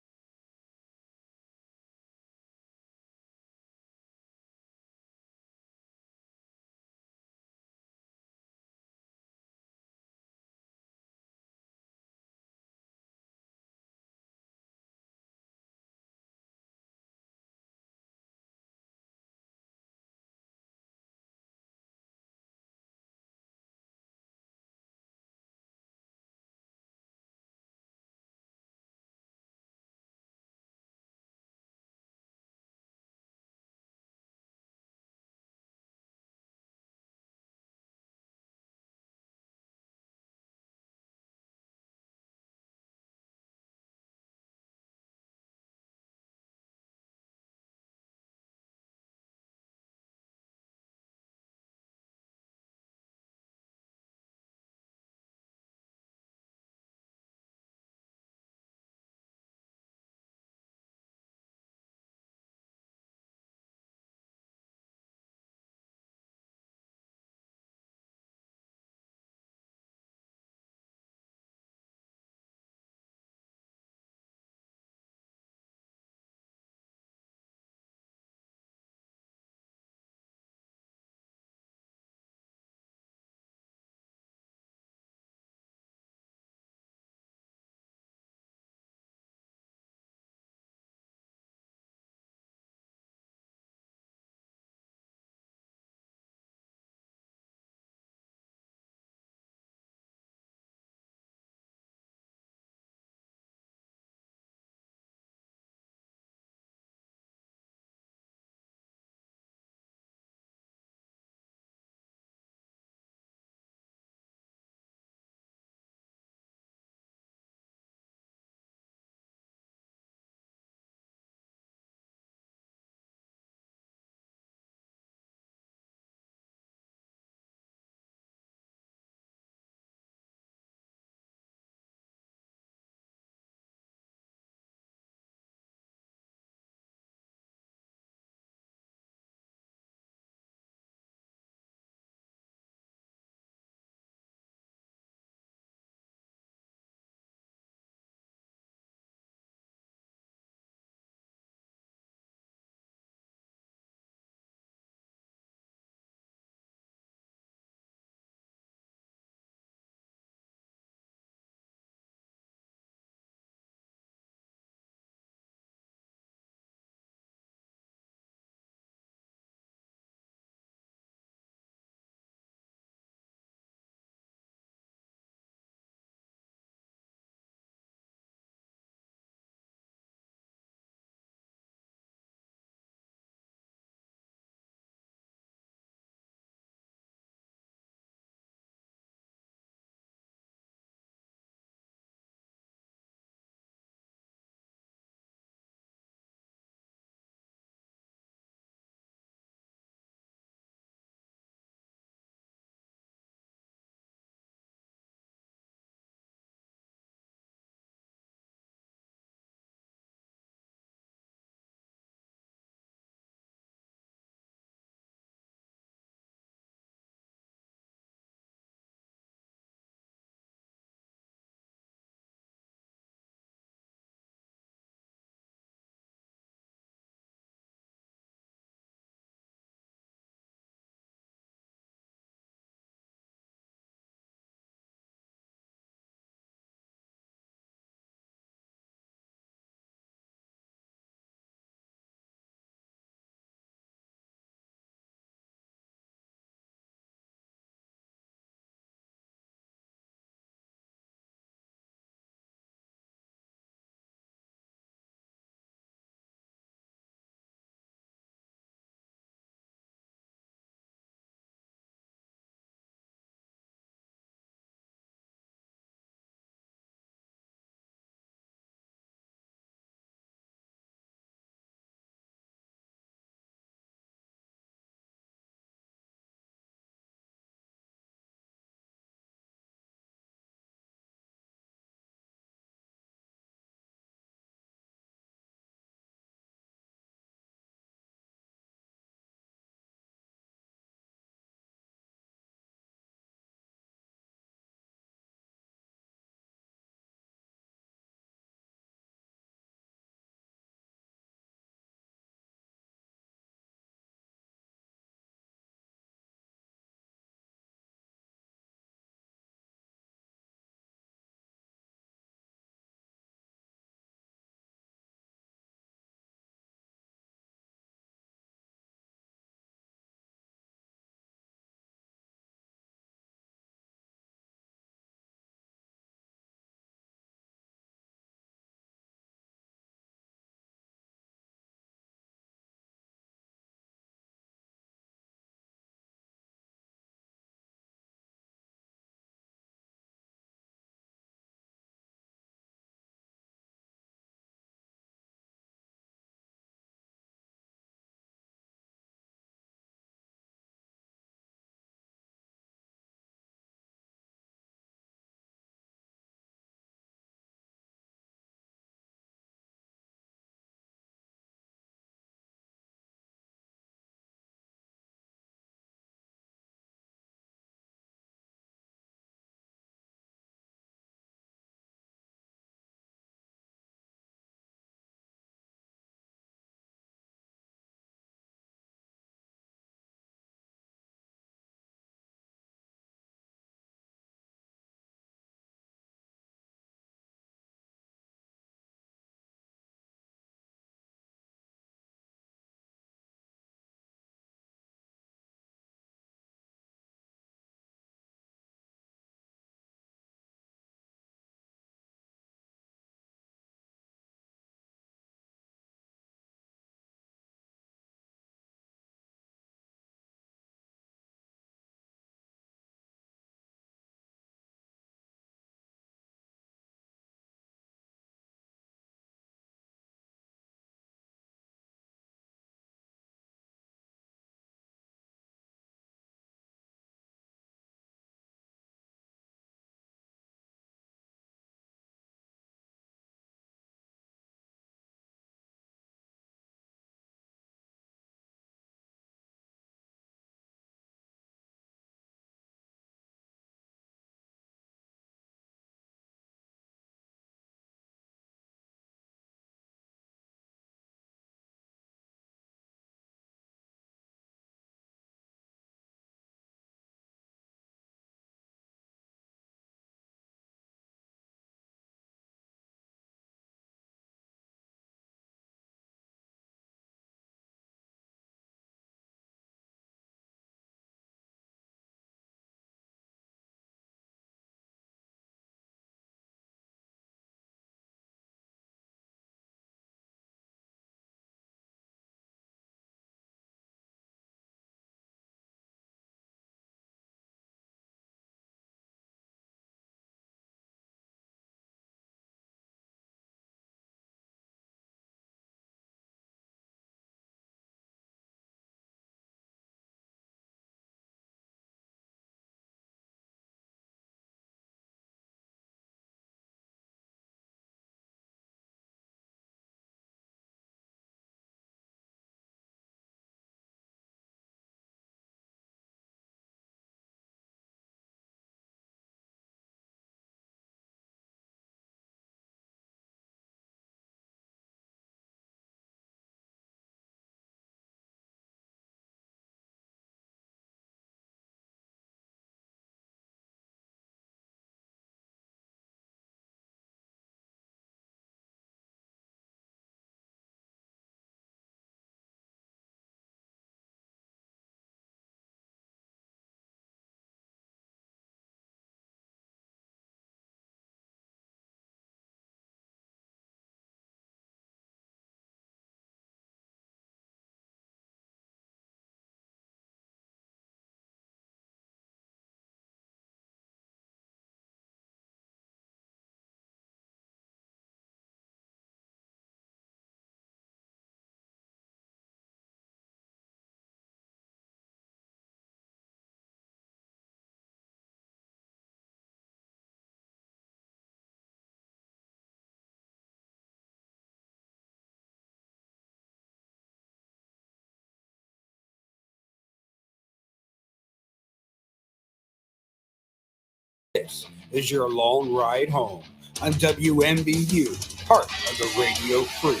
This is your long ride home on WMBU, part of the Radio Free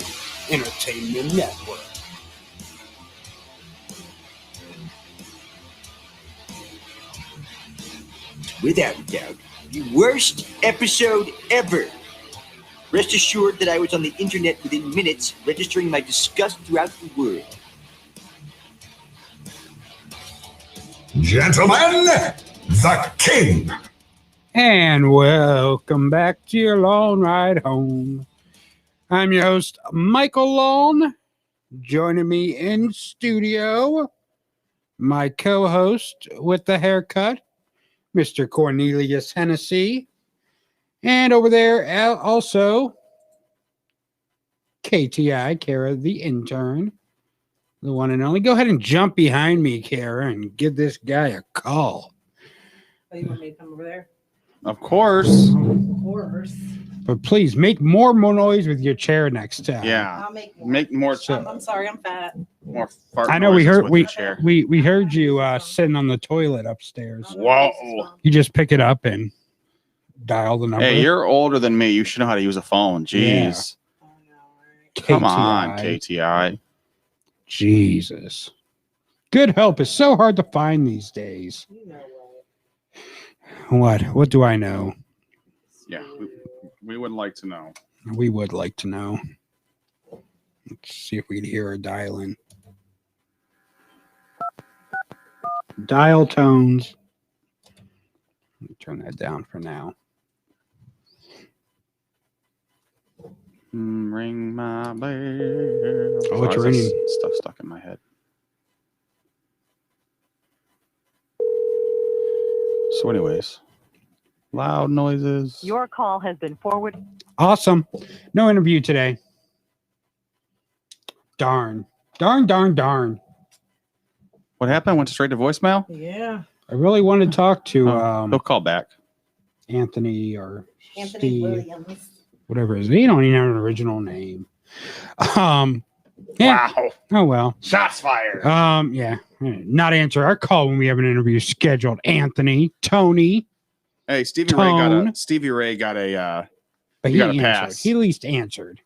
Entertainment Network. Without a doubt, the worst episode ever. Rest assured that I was on the internet within minutes, registering my disgust throughout the world. Gentlemen, the king. And welcome back to your long ride home. I'm your host, Michael Long. Joining me in studio, my co-host with the haircut, Mr. Cornelius Hennessy. And over there, also, KTI, Kara, the intern, the one and only. Go ahead and jump behind me, Kara, and give this guy a call. Oh, you want me to come over there? Of course. Of course. But please make more noise with your chair next time. Yeah. I'll make more. Make more. I'm sorry, I'm fat. More fart I know we noises heard with we the chair. we heard you sitting on the toilet upstairs. Whoa. You just pick it up and dial the number. Hey, you're older than me. You should know how to use a phone. Jeez. Yeah. Come on, KTI. Jesus. Good help is so hard to find these days. You know What? What do I know? Yeah, we would like to know. We would like to know. Let's see if we can hear her dialing. Dial tones. Let me turn that down for now. Ring my bell. Oh, it's ringing. Stuff stuck in my head. So, anyways, loud noises. Your call has been forwarded. Awesome. No interview today. Darn. Darn. What happened? Went straight to voicemail? Yeah. I really want to talk to he'll call back. Anthony or Anthony Steve, Williams. whatever it is. They don't even have an original name. Yeah. Wow. Oh well. Shots fired. Yeah. Not answer our call when we have an interview scheduled. Anthony, Tony. Hey, Stevie Ray got a But he got a answered. pass. He at least answered.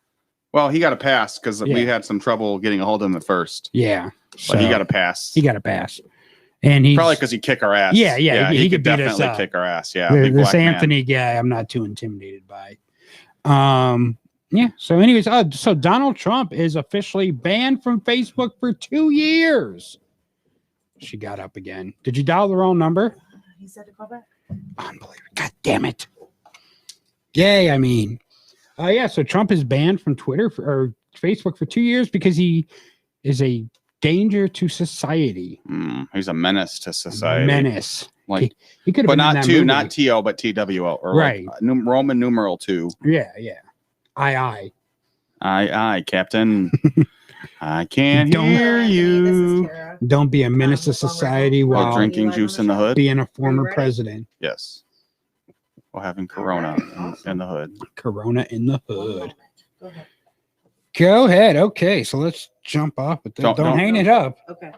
Well, he got a pass because we Yeah. had some trouble getting a hold of him at first. Yeah. But he got a pass. He got a pass. And he's Probably because he kick our ass. Yeah, he could could beat us definitely up. kick our ass. Yeah, this big black man. Anthony guy, I'm not too intimidated by. Yeah. So, anyways, so Donald Trump is officially banned from Facebook for 2 years. She got up again. Did you dial the wrong number? He said to call back. Unbelievable. God damn it. Yay, I mean. Yeah, so Trump is banned from Twitter or Facebook for 2 years because he is a danger to society. He's a menace to society. Menace. Like, he could have but been in not that two, movie. not TO, but TWO. Or Right. Like, Roman numeral 2. Yeah. Aye. Aye, Captain. I can't Don't- hear you. Don't be a menace to society while drinking juice in the hood. being a former president. Yes. While having Corona in the hood. Corona in the hood. Go ahead. Okay, so let's jump off. But don't hang it up. Okay.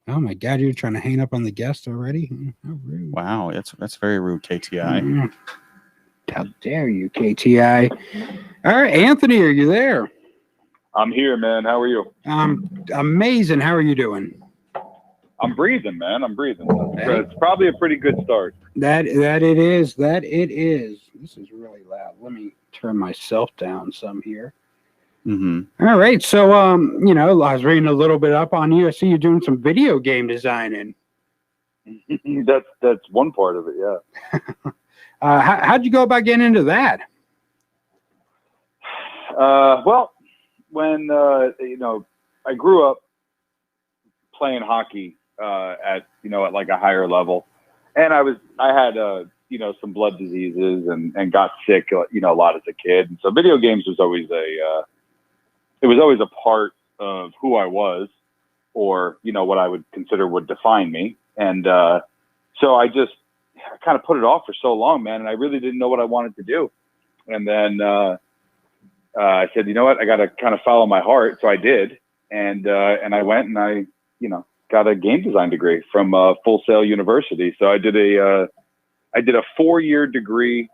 Oh my God, you're trying to hang up on the guest already? How rude. Wow, that's very rude, KTI. How dare you, KTI? All right, Anthony, are you there? I'm here, man. How are you? Amazing. How are you doing? I'm breathing, man. I'm breathing. It's probably a pretty good start. That it is. This is really loud. Let me turn myself down some here. Mm-hmm. All right. So, I was reading a little bit up on you. I see you're doing some video game designing. That's one part of it, yeah. How'd you go about getting into that? Well, when I grew up playing hockey at like a higher level, and I had some blood diseases and got sick a lot as a kid, and so video games was always a part of who I was, or what I would consider would define me, and so I kind of put it off for so long, man, and I really didn't know what I wanted to do, and then I said, you know what, I got to kind of follow my heart. So I did. And I went and I, got a game design degree from Full Sail University. So I did I did a 4-year degree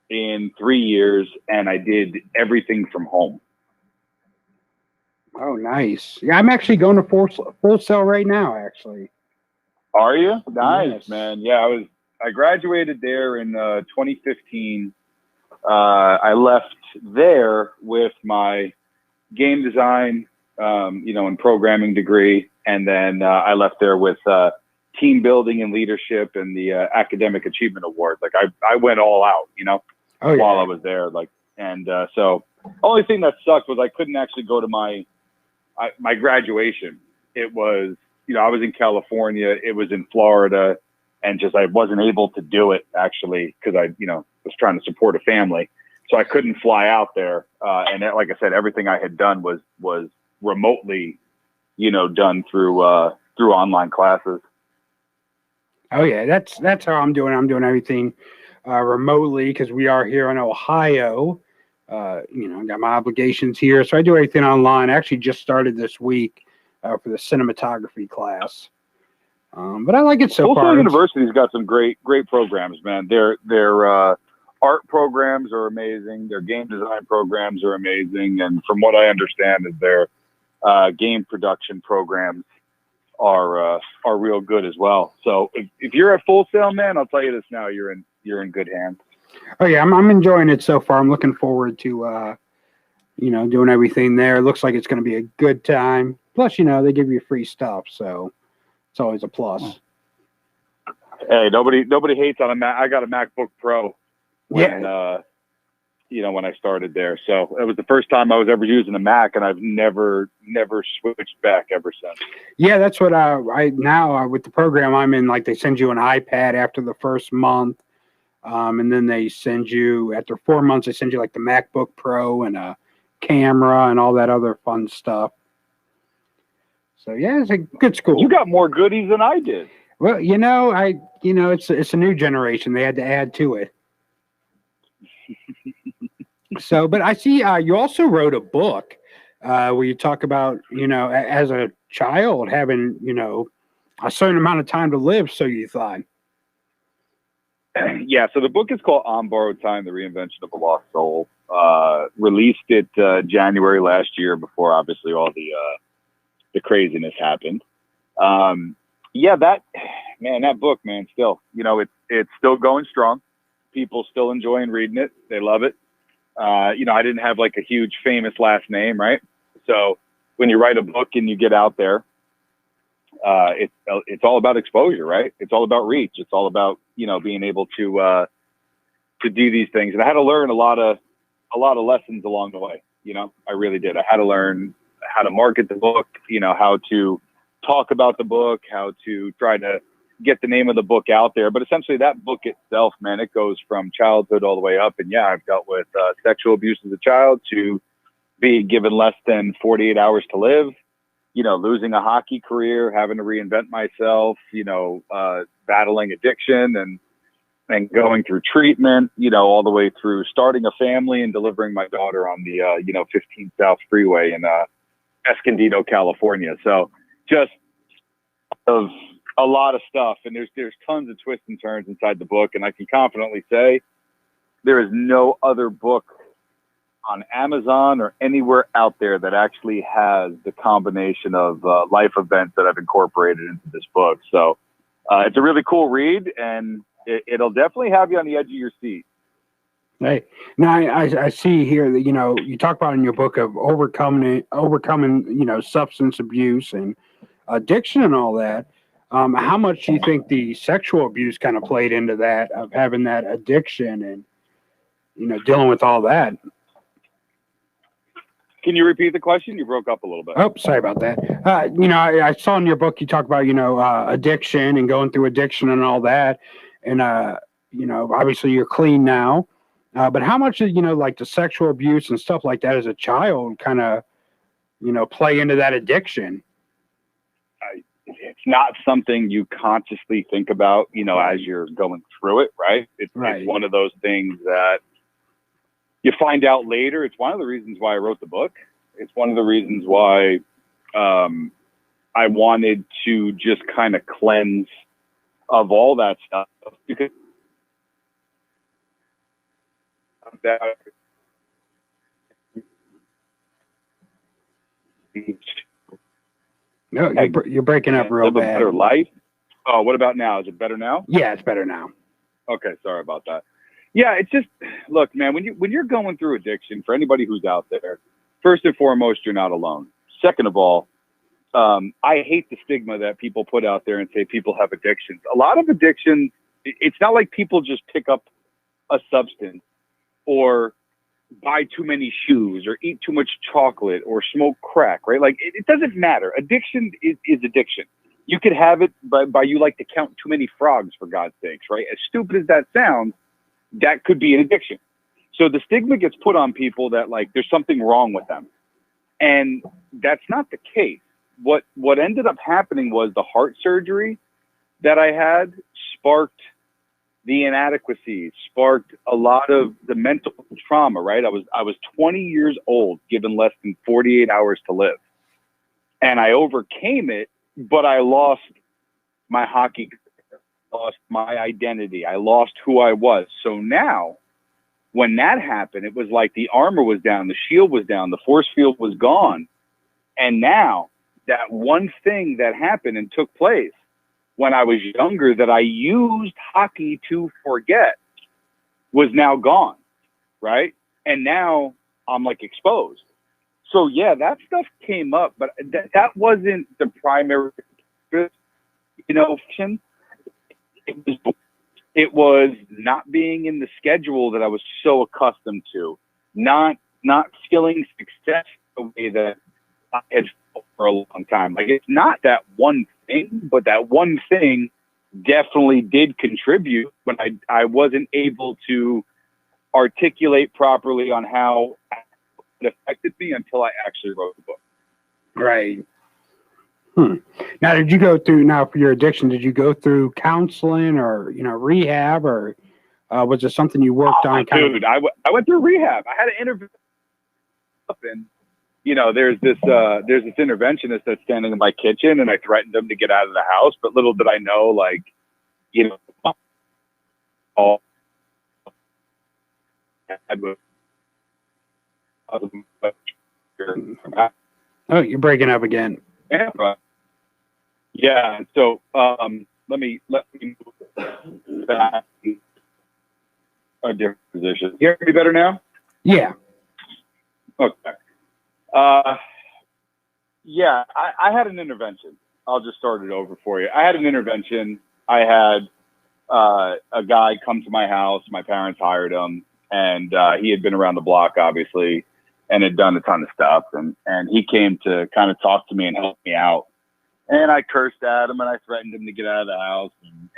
in 3 years, and I did everything from home. Oh, nice. Yeah, I'm actually going to Full Sail right now, actually. Are you? Nice, Yes. man. Yeah, I graduated there in 2015. I left there with my game design, and programming degree, and then I left there with team building and leadership and the academic achievement award. Like I went all out, while I was there. So only thing that sucked was I couldn't actually go to my graduation. It was, I was in California, it was in Florida, and just I wasn't able to do it actually because I, was trying to support a family. So I couldn't fly out there. And like I said, everything I had done was remotely, done through online classes. Oh yeah, that's how I'm doing. I'm doing everything remotely because we are here in Ohio. Got my obligations here, so I do everything online. I actually just started this week for the cinematography class, but I like it so Full far. Sail University's got some great programs, man. Their art programs are amazing. Their game design programs are amazing, and from what I understand, is their game production programs are real good as well. So if you're at Full Sail, man, I'll tell you this now, you're in good hands. Oh yeah, I'm enjoying it so far. I'm looking forward to doing everything there. It looks like it's going to be a good time. Plus, they give you free stuff, so it's always a plus. Hey, nobody hates on a Mac. I got a MacBook Pro when when I started there. So it was the first time I was ever using a Mac, and I've never switched back ever since. Yeah, that's what I now with the program I'm in. Like they send you an iPad after the first month, and then they send you after 4 months. They send you like the MacBook Pro and a camera and all that other fun stuff. So yeah, it's a good school. You got more goodies than I did. Well, it's a new generation. They had to add to it. So, but I see you also wrote a book where you talk about, as a child having, a certain amount of time to live. So you thought. Yeah. So the book is called On Borrowed Time, The Reinvention of a Lost Soul. Released it January last year before obviously all the craziness happened. That book, man, still, it's still going strong. People still enjoying reading it. They love it. I didn't have like a huge famous last name, right? So when you write a book and you get out there, it's all about exposure, right? It's all about reach. It's all about, being able to do these things. And I had to learn a lot of lessons along the way. I really did. I had to learn how to market the book, how to talk about the book, how to try to get the name of the book out there. But essentially that book itself, man, it goes from childhood all the way up. And yeah, I've dealt with sexual abuse as a child to being given less than 48 hours to live, losing a hockey career, having to reinvent myself, battling addiction and going through treatment, all the way through starting a family and delivering my daughter on the, 15 South Freeway in Escondido, California. So just of a lot of stuff. And there's tons of twists and turns inside the book. And I can confidently say there is no other book on Amazon or anywhere out there that actually has the combination of life events that I've incorporated into this book. So it's a really cool read, and it'll definitely have you on the edge of your seat. Hey, now I see here that, you talk about in your book of overcoming, substance abuse and addiction and all that. How much do you think the sexual abuse kind of played into that, of having that addiction and, dealing with all that? Can you repeat the question? You broke up a little bit. Oh, sorry about that. I saw in your book, you talk about, addiction and going through addiction and all that. And, obviously you're clean now. But how much did, like the sexual abuse and stuff like that as a child kind of, play into that addiction? It's not something you consciously think about, as you're going through it, right? It's one of those things that you find out later. It's one of the reasons why I wrote the book. It's one of the reasons why I wanted to just kind of cleanse of all that stuff, because that. No, you're breaking up real Live a bad. better life. Oh, what about now? Is it better now? Yeah, it's better now. Okay, sorry about that. Yeah, it's just, look, man, when you're going through addiction, for anybody who's out there, first and foremost, you're not alone. Second of all, I hate the stigma that people put out there and say people have addictions. A lot of addictions, it's not like people just pick up a substance or buy too many shoes or eat too much chocolate or smoke crack, right? Like, it doesn't matter. Addiction is addiction. You could have it by you like to count too many frogs, for God's sakes, right? As stupid as that sounds, that could be an addiction. So the stigma gets put on people that, like, there's something wrong with them. And that's not the case. What ended up happening was the heart surgery that I had sparked the inadequacies, sparked a lot of the mental trauma, right? I was 20 years old, given less than 48 hours to live. And I overcame it, but I lost my hockey career, lost my identity. I lost who I was. So now, when that happened, it was like the armor was down, the shield was down, the force field was gone. And now, that one thing that happened and took place when I was younger that I used hockey to forget was now gone, right? And now I'm like exposed. So yeah, that stuff came up, but that wasn't the primary, option. It was not being in the schedule that I was so accustomed to, not feeling success the way that I had felt for a long time. Like, it's not that one thing, but that one thing definitely did contribute when I wasn't able to articulate properly on how it affected me until I actually wrote the book. Right. Now, did you go through, for your addiction, did you go through counseling or, rehab, or was it something you worked on? Dude, I went through rehab. I had an interview, and there's this interventionist that's standing in my kitchen, and I threatened him to get out of the house. But little did I know, all Oh, you're breaking up again. Yeah. So let me move back a different position. You hear me better now? Yeah. Okay. Yeah, I had an intervention. I'll just start it over for you. I had an intervention. I had a guy come to my house. My parents hired him, and he had been around the block, obviously, and had done a ton of stuff. And he came to kind of talk to me and help me out. And I cursed at him, and I threatened him to get out of the house,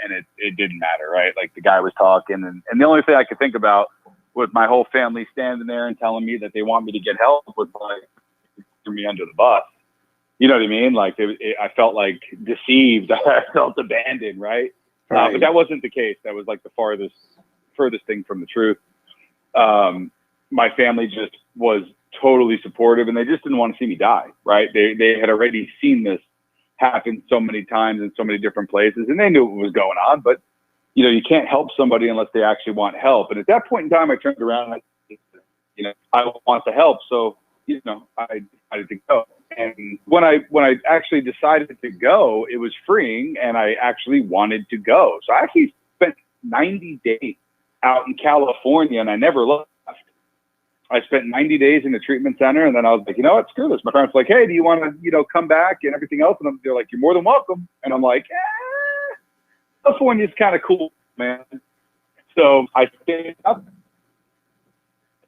and it didn't matter, right? Like, the guy was talking, and the only thing I could think about was my whole family standing there and telling me that they want me to get help was like, threw me under the bus. You know what I mean? Like, I felt like deceived. I felt abandoned, right? But that wasn't the case. That was like the furthest thing from the truth. My family just was totally supportive, and they just didn't want to see me die, right? They had already seen this happen so many times in so many different places, and they knew what was going on, but you can't help somebody unless they actually want help. And at that point in time, I turned around and I want the help. So, I decided to go. And when I actually decided to go, it was freeing, and I actually wanted to go. So I actually spent 90 days out in California, and I never left. I spent 90 days in the treatment center, and then I was like, you know what, screw this. My parents were like, hey, do you want to, come back and everything else? And they're like, you're more than welcome. And I'm like, California's kind of cool, man. So I stayed up,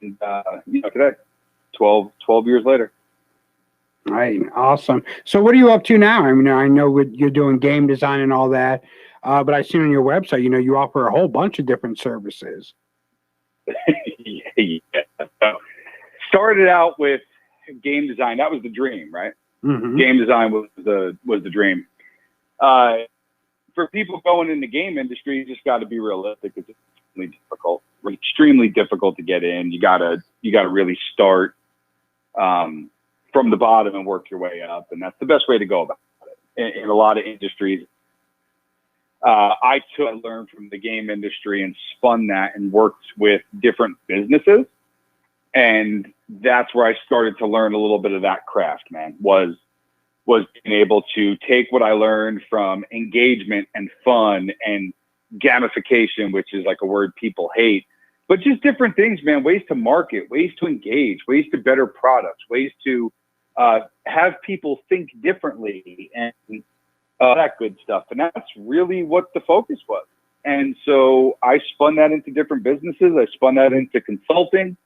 and today, 12 years later. Right. Awesome. So what are you up to now? I mean, I know you're doing game design and all that, but I've seen on your website, you offer a whole bunch of different services. Yeah. So, started out with game design. That was the dream, right? Mm-hmm. Game design was the dream. For people going in the game industry, you just got to be realistic. It's extremely difficult to get in. You gotta really start from the bottom and work your way up, and that's the best way to go about it. In a lot of industries, I learned from the game industry and spun that and worked with different businesses. And that's where I started to learn a little bit of that craft, man, was being able to take what I learned from engagement and fun and gamification, which is like a word people hate, but just different things, man, ways to market, ways to engage, ways to better products, ways to have people think differently and that good stuff. And that's really what the focus was. And so I spun that into different businesses. I spun that into consulting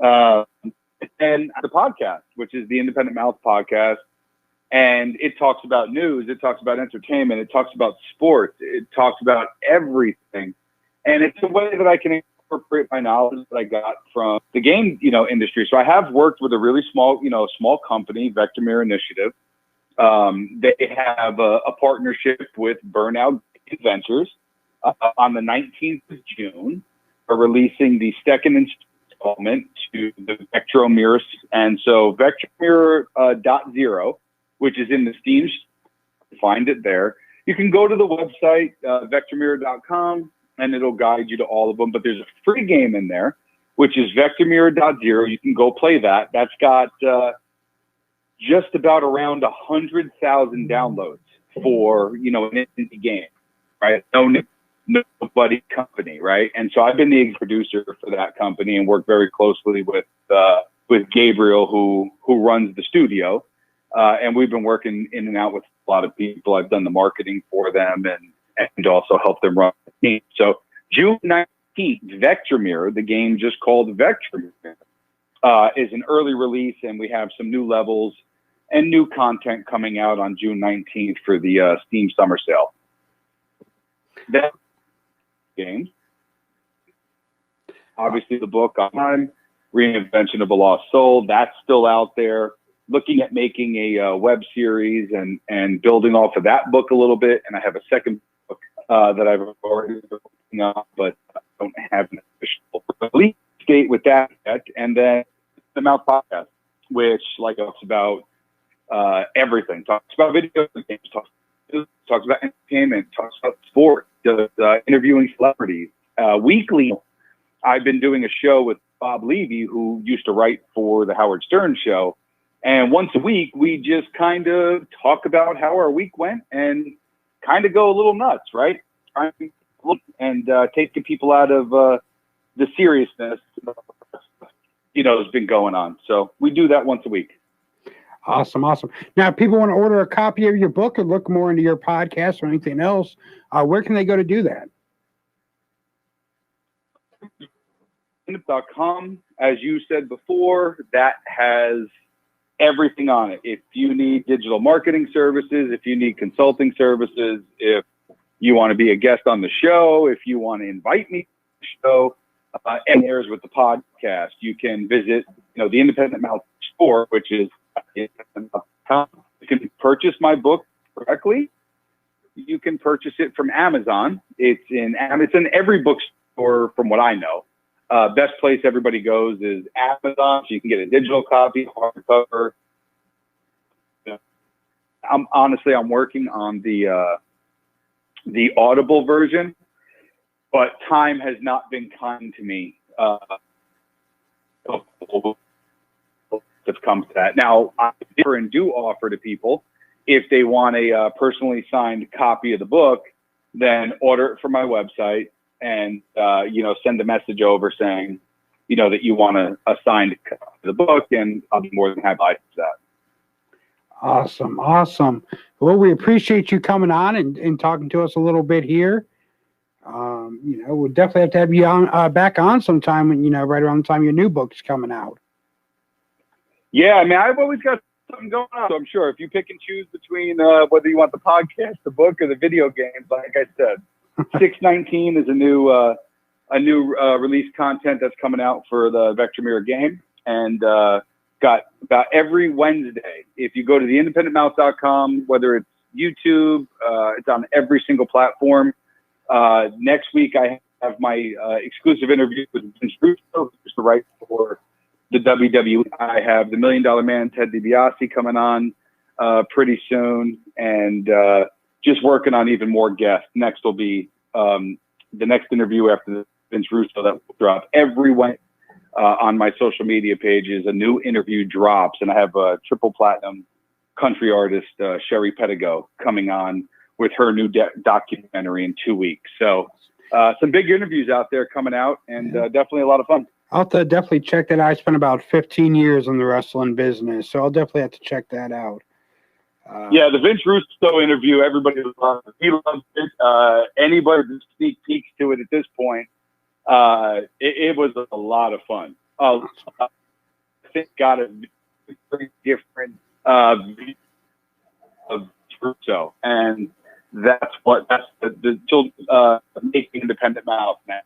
and the podcast, which is the Independent Mouth podcast. And it talks about news. It talks about entertainment. It talks about sports. It talks about everything. And it's a way that I can incorporate my knowledge that I got from the game, industry. So I have worked with a really small company, Vector Mirror Initiative. They have a partnership with Burnout Ventures. On the 19th of June, are releasing the second installment to the Vector Mirror. And so Vector Mirror .0, which is in the Steam, find it there. You can go to the website, vectormirror.com, and it'll guide you to all of them. But there's a free game in there, which is Vector Mirror .0. You can go play that. That's got just about around 100,000 downloads for, an indie game, right? Nobody company, right? And so I've been the producer for that company and worked very closely with Gabriel, who runs the studio. And we've been working in and out with a lot of people. I've done the marketing for them and also helped them run the team. So June 19th, Vector Mirror, the game just called Vector Mirror, is an early release, and we have some new levels and new content coming out on June 19th for the Steam Summer Sale. That game, obviously the book on Reinvention of a Lost Soul, that's still out there. Looking at making a web series and building off of that book a little bit. And I have a second book that I've already been working on, but I don't have an official release date with that yet. And then the Mouth Podcast, which talks about everything. Talks about video games, talks about entertainment, talks about sport, interviewing celebrities. Weekly, I've been doing a show with Bob Levy, who used to write for the Howard Stern show. And once a week, we just kind of talk about how our week went and kind of go a little nuts, right? And taking people out of the seriousness, has been going on. So we do that once a week. Awesome. Now, if people want to order a copy of your book or look more into your podcast or anything else, where can they go to do that? .com, as you said before, that has everything on it. If you need digital marketing services, if you need consulting services, if you want to be a guest on the show, if you want to invite me to the show, and there's with the podcast, you can visit, the Independent Mouth store, which is independentmouth.com. You can purchase my book directly. You can purchase it from Amazon. It's in every bookstore from what I know. Best place everybody goes is Amazon, so you can get a digital copy, hardcover. I'm working on the Audible version, but time has not been kind to me. Have come to that. Now, I do offer to people, if they want a personally signed copy of the book, then order it from my website. And, send a message over saying, that you want a signed copy of the book, and I'll be more than happy to do that. Awesome. Well, we appreciate you coming on and talking to us a little bit here. We'll definitely have to have you on back on sometime when, right around the time your new book's coming out. Yeah, I've always got something going on. So I'm sure if you pick and choose between whether you want the podcast, the book, or the video games, like I said, 619 is a new release content that's coming out for the Vector Mirror game, and got about every Wednesday. If you go to theindependentmouth.com, whether it's YouTube, it's on every single platform. Next week, I have my exclusive interview with Vince Russo, who's the writer for the WWE. I have the $1 Million Man, Ted DiBiase, coming on pretty soon, and just working on even more guests. Next will be the next interview after the Vince Russo that will drop every Wednesday on my social media pages. A new interview drops, and I have a triple platinum country artist, Sherry Pedigo, coming on with her new documentary in 2 weeks. So some big interviews out there coming out, and definitely a lot of fun. I'll have to definitely check that out. I spent about 15 years in the wrestling business, so I'll definitely have to check that out. Yeah, the Vince Russo interview, everybody loves it. He loves it. Anybody that sneak peeks to it at this point, it was a lot of fun. I think got a very different view of Russo, and that's the making independent mouth, man.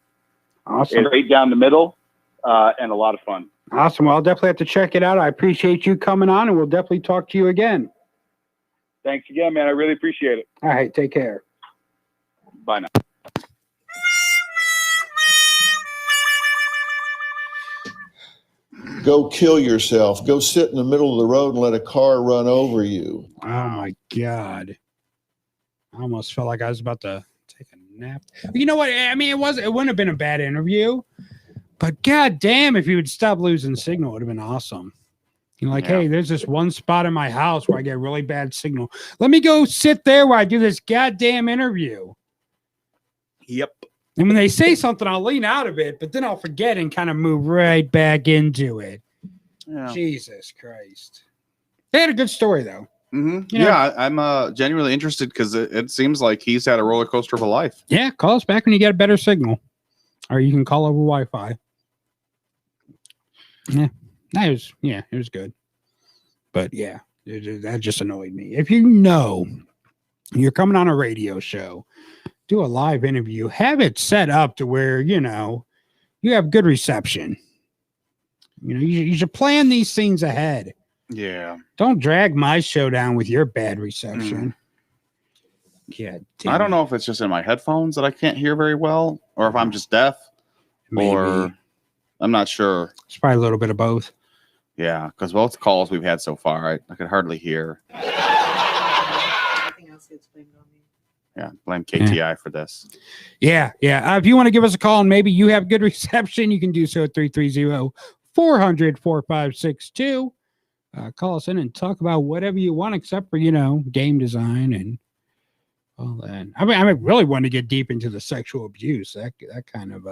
Awesome. It's right down the middle, and a lot of fun. Awesome. Well, I'll definitely have to check it out. I appreciate you coming on, and we'll definitely talk to you again. Thanks again, man. I really appreciate it. All right. Take care. Bye now. Go kill yourself. Go sit in the middle of the road and let a car run over you. Oh my God. I almost felt like I was about to take a nap. You know what? I mean, it wouldn't have been a bad interview, but God damn, if you would stop losing signal, it would have been awesome. You're like, hey, there's this one spot in my house where I get really bad signal. Let me go sit there while I do this goddamn interview. Yep. And when they say something, I'll lean out of it, but then I'll forget and kind of move right back into it. Yeah. Jesus Christ. They had a good story, though. Mm-hmm. You know, Yeah, I'm genuinely interested because it seems like he's had a roller coaster of a life. Yeah, call us back when you get a better signal. Or you can call over Wi-Fi. Yeah, it was good. But yeah, that just annoyed me. If you know you're coming on a radio show, do a live interview, have it set up to where, you know, you have good reception. You know, you should plan these things ahead. Yeah. Don't drag my show down with your bad reception. Yeah. I don't know if it's just in my headphones that I can't hear very well, or if I'm just deaf, or I'm not sure. It's probably a little bit of both. Yeah, because both calls we've had so far, I could hardly hear. Yeah, blame KTI for this. Yeah. If you want to give us a call and maybe you have good reception, you can do so at 330-400-4562. Call us in and talk about whatever you want, except for, you know, game design and all that. I mean, I really want to get deep into the sexual abuse. That kind of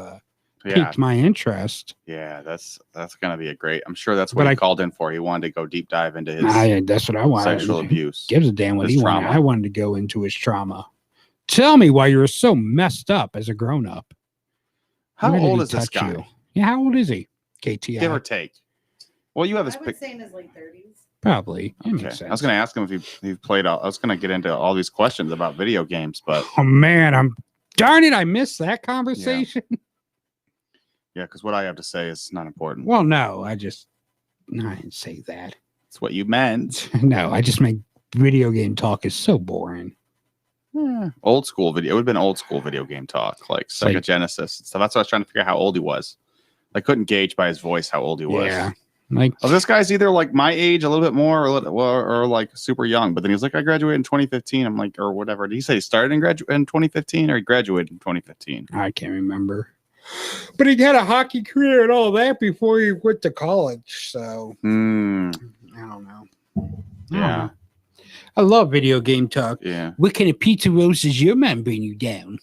piqued my interest. Yeah, that's gonna be a great. I'm sure that's what he called in for. He wanted to go deep dive into his. That's what I wanted. Sexual abuse. Gives a damn what he wanted. I wanted to go into his trauma. Tell me why you were so messed up as a grown up. How old is this guy? You? Yeah, how old is he? KTI, give or take. Well, you have his. I would say in his late 30s. Probably. Okay. I was going to ask him if he played out. I was going to get into all these questions about video games, but oh man, darn it, I missed that conversation. Yeah, because what I have to say is not important. Well, no, I didn't say that. It's what you meant. No, I just make video game talk is so boring. Old school video. It would have been old school video game talk, like Sega Genesis and stuff. That's why I was trying to figure out how old he was. I couldn't gauge by his voice how old he was. Yeah. Like, oh, this guy's either like my age, a little bit more, or like super young. But then he was like, I graduated in 2015. I'm like, or whatever. Did he say he started in 2015 or he graduated in 2015? I can't remember. But he had a hockey career and all that before he went to college. So I don't know. Yeah. I love video game talk. Yeah. What kind of pizza rolls does your man bring you down?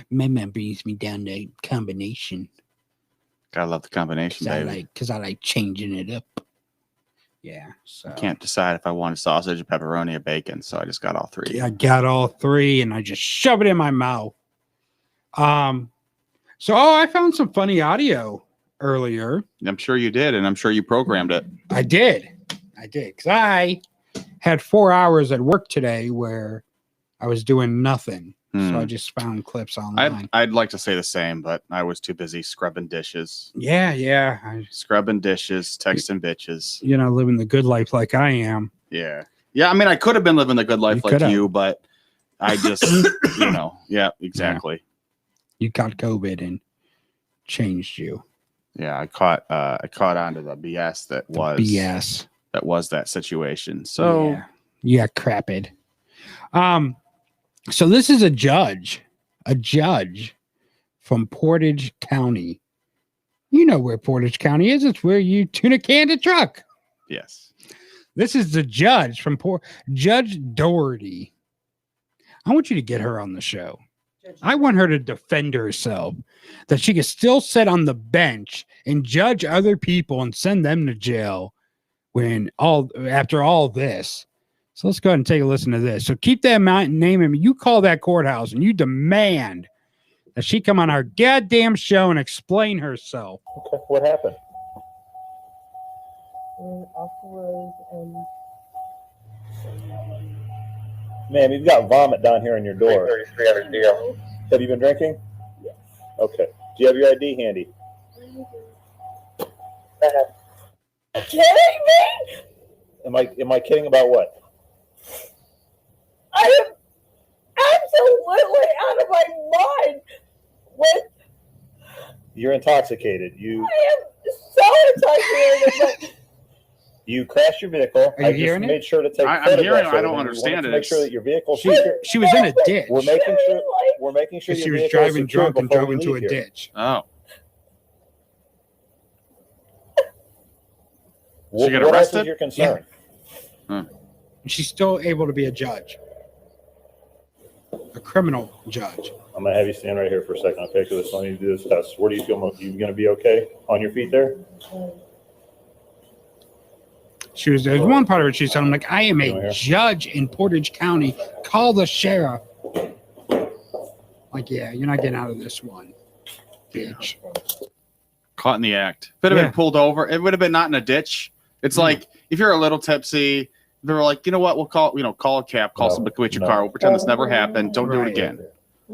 My man brings me down the combination. Gotta love the combination, baby. Because I like changing it up. Yeah. So I can't decide if I want a sausage, a pepperoni, or bacon, so I just got all three. I got all three, and I just shove it in my mouth. So I found some funny audio earlier. I'm sure you did, and I'm sure you programmed it. I did, because I had 4 hours at work today where I was doing nothing. So I just found clips online. I'd like to say the same, but I was too busy scrubbing dishes. Yeah. Scrubbing dishes, texting bitches. You know, living the good life like I am. Yeah. I mean, I could have been living the good life like you, but I just, yeah, exactly. Yeah. You got COVID and changed you. Yeah, I caught on to the BS that was that situation. So you got crapped. So this is a judge from Portage County. You know where Portage County is. It's where you tune a can to truck. Yes. This is the judge from Judge Doherty. I want you to get her on the show. I want her to defend herself, that she can still sit on the bench and judge other people and send them to jail after all this. So let's go ahead and take a listen to this. So keep that name in. You call that courthouse and you demand that she come on our goddamn show and explain herself. Okay, what happened? Off the road and Ma'am, you've got vomit down here in your door. 333 deal. Have you been drinking? Yes. Okay. Do you have your ID handy? Kidding me? Am I kidding about what? I am absolutely out of my mind. What? You're intoxicated. I am so intoxicated. You crashed your vehicle. Are you hearing it? Made sure to take I'm photographs hearing it. of I don't and we understand wanted to it. Make sure that your vehicle. She was in a ditch. We're making sure She your was vehicle is driving secure drunk and before drove we into a leave here. ditch. Oh. What, get what else arrested? is your concern? She's still able to be a judge, a criminal judge. I'm gonna have you stand right here for a second, okay? Because I need to do this test. Where do you feel most? You gonna be okay on your feet there? There's one part of it she said, I'm like, I am a judge in Portage County. Call the sheriff. Like, yeah, you're not getting out of this one, bitch. Caught in the act. If it had been pulled over, it would have been not in a ditch. It's like if you're a little tipsy, they're like, you know what, we'll call a cab, call somebody to get your car. We'll pretend this never happened. Don't do it again.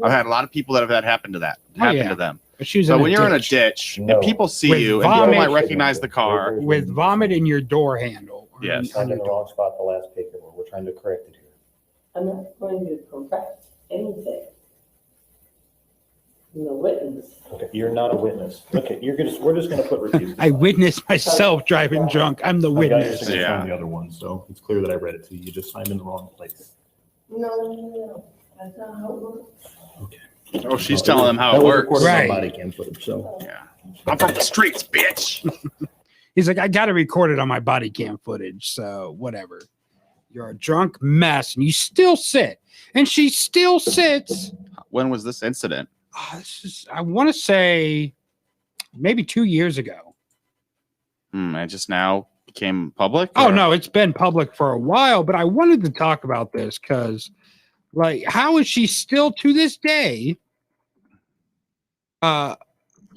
I've had a lot of people that have had happen to them. But when you're in a ditch and people see you and people might recognize the car with vomit in your door handle. Yes. I'm in the wrong spot the last paperwork. We're trying to correct it here. I'm not going to correct anything. I'm a witness. Okay, you're not a witness. Okay, we're just gonna put reviews. I witnessed myself driving drunk. I'm the witness. The other one, so it's clear that I read it to you. You just signed in the wrong place. No, that's not how it works. Oh, she's telling them how it works. Right. Body cam footage, so yeah. I'm from the streets, bitch. He's like, I got to record it on my body cam footage. So whatever. You're a drunk mess and you still sit. And she still sits. When was this incident? I want to say maybe 2 years ago. It just now became public? Oh, no, it's been public for a while. But I wanted to talk about this because, like, how is she still to this day?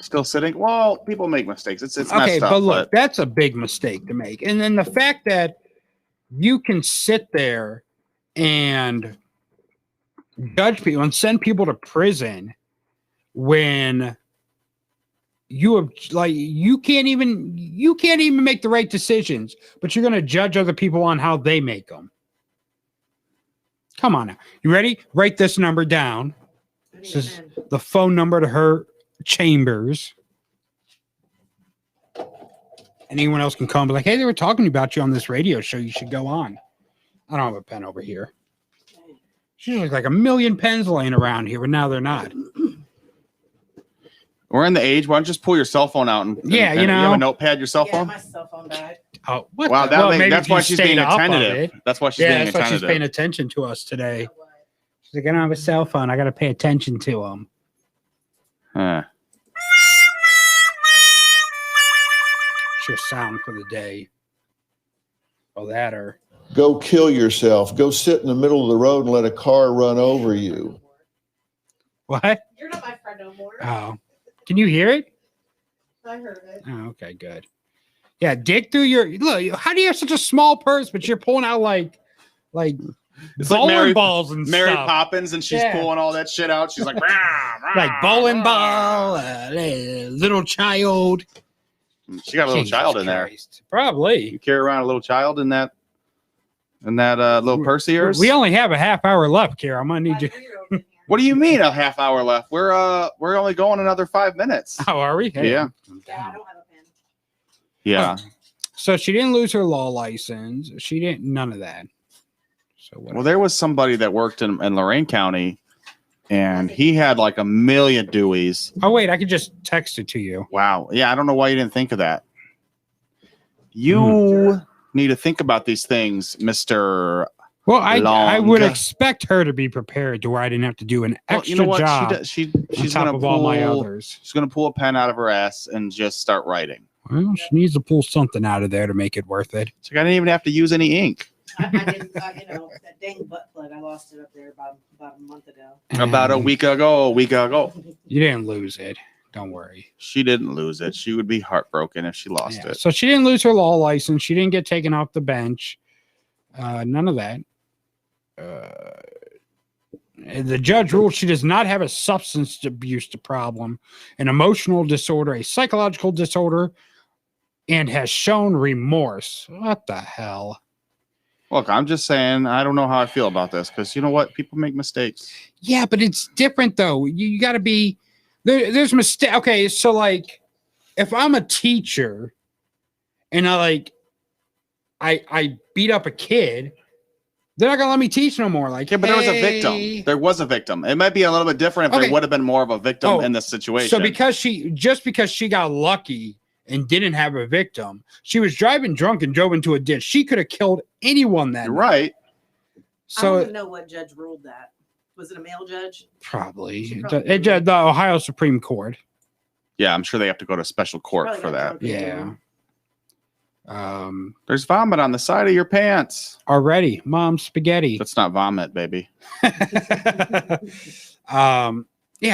Still sitting? Well, people make mistakes. It's okay, messed up, but look, that's a big mistake to make. And then the fact that you can sit there and judge people and send people to prison when you have you can't even make the right decisions, but you're going to judge other people on how they make them. Come on now. You ready? Write this number down. This is the phone number to her chambers. Anyone else can call and be like, hey, they were talking about you on this radio show. You should go on. I don't have a pen over here. She's like a million pens laying around here, but now they're not. We're in the age. Why don't you just pull your cell phone out and you know, you have a notepad, your cell phone? My cell phone died. Oh, what? Wow, that's why she's being attentive. It. That's why she's being attentive. That's why she's paying attention to us today. She's like, I don't have a cell phone. I got to pay attention to them. Huh. It's your sound for the day. Oh, that or go kill yourself. Go sit in the middle of the road and let a car run over you. What? You're not my friend no more. Oh, can you hear it? I heard it. Oh, okay, good. Yeah, dig through your look. How do you have such a small purse, but you're pulling out like it's bowling like balls and Mary stuff. Poppins, and she's pulling all that shit out. She's like, rah, rah, like bowling ball, little child. She got a little Jesus child in Christ. there. Probably. You carry around a little child in that little purse of yours. We only have a half hour left, Kara. I'm gonna need you. What do you mean a half hour left? We're only going another 5 minutes. Oh, are we? Hey, yeah. Yeah, I don't have a pen. Yeah. So she didn't lose her law license. She didn't none of that. So well, there was somebody that worked in Lorain County, and he had like 1 million Deweys. Oh wait, I could just text it to you. Wow. Yeah, I don't know why you didn't think of that. You need to think about these things, Mr. Well, I Long. would expect her to be prepared to where I didn't have to do an extra you know what? job. She's on top gonna of pull all my others. She's gonna pull a pen out of her ass and just start writing. Well, she needs to pull something out of there to make it worth it. So I didn't even have to use any ink. I didn't, that dang butt plug, I lost it up there about a month ago. About a week ago. You didn't lose it. Don't worry. She didn't lose it. She would be heartbroken if she lost it. So she didn't lose her law license. She didn't get taken off the bench. None of that. The judge ruled she does not have a substance abuse problem, an emotional disorder, a psychological disorder, and has shown remorse. What the hell? Look, I'm just saying, I don't know how I feel about this because you know what? People make mistakes. Yeah, but it's different though. You got to be there's mistake. Okay, so like if I'm a teacher and I beat up a kid, they're not gonna let me teach no more. Like, yeah, but there was a victim. There was a victim. It might be a little bit different if there would have been more of a victim in this situation. So because she got lucky and didn't have a victim, she was driving drunk and drove into a ditch. She could have killed anyone that You're night. Right. So I don't even know what judge ruled that. Was it a male judge? Probably. The Ohio Supreme Court. Yeah, I'm sure they have to go to special court for that. Yeah. There's vomit on the side of your pants. Already. Mom, spaghetti. That's not vomit, baby. Yeah,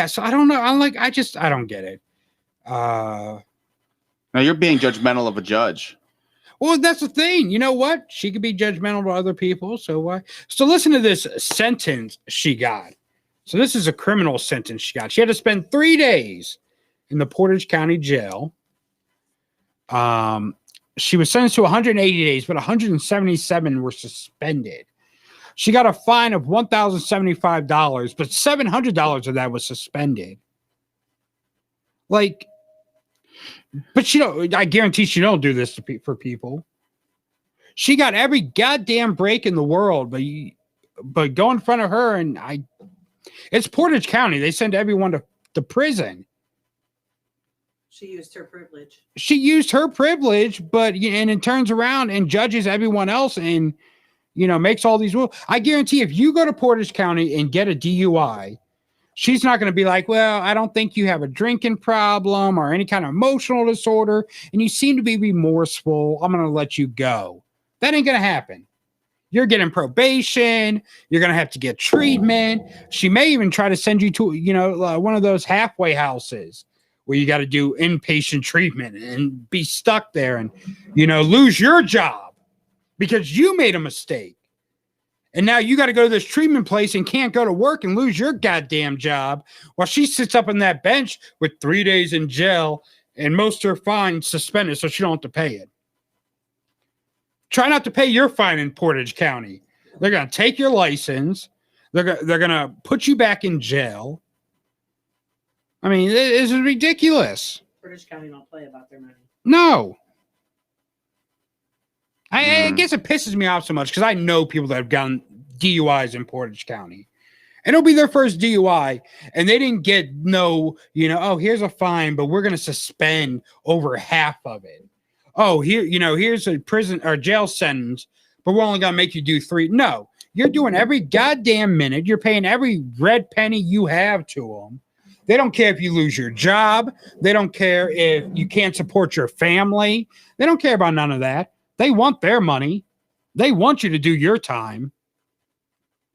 so I don't know. I don't get it. Now you're being judgmental of a judge. Well, that's the thing. You know what? She could be judgmental to other people. So why? So listen to this sentence she got. So this is a criminal sentence she got. She had to spend 3 days in the Portage County Jail. She was sentenced to 180 days, but 177 were suspended. She got a fine of $1,075, but $700 of that was suspended. Like, but I guarantee she don't do this for people. She got every goddamn break in the world, but go in front of her it's Portage County. They send everyone to prison. She used her privilege. She used her privilege, and it turns around and judges everyone else and, makes all these rules. I guarantee if you go to Portage County and get a DUI, she's not going to be like, well, I don't think you have a drinking problem or any kind of emotional disorder, and you seem to be remorseful. I'm going to let you go. That ain't going to happen. You're getting probation. You're going to have to get treatment. She may even try to send you to, one of those halfway houses where you got to do inpatient treatment and be stuck there and, lose your job because you made a mistake. And now you got to go to this treatment place and can't go to work and lose your goddamn job while she sits up on that bench with 3 days in jail and most of her fine suspended so she don't have to pay it. Try not to pay your fine in Portage County. They're going to take your license. They're going to put you back in jail. I mean, this is ridiculous. Portage County don't play about their money. No. I guess it pisses me off so much because I know people that have gotten DUIs in Portage County. And it'll be their first DUI. And they didn't get here's a fine, but we're going to suspend over half of it. Oh, here's a prison or jail sentence, but we're only going to make you do 3. No, you're doing every goddamn minute. You're paying every red penny you have to them. They don't care if you lose your job. They don't care if you can't support your family. They don't care about none of that. They want their money. They want you to do your time.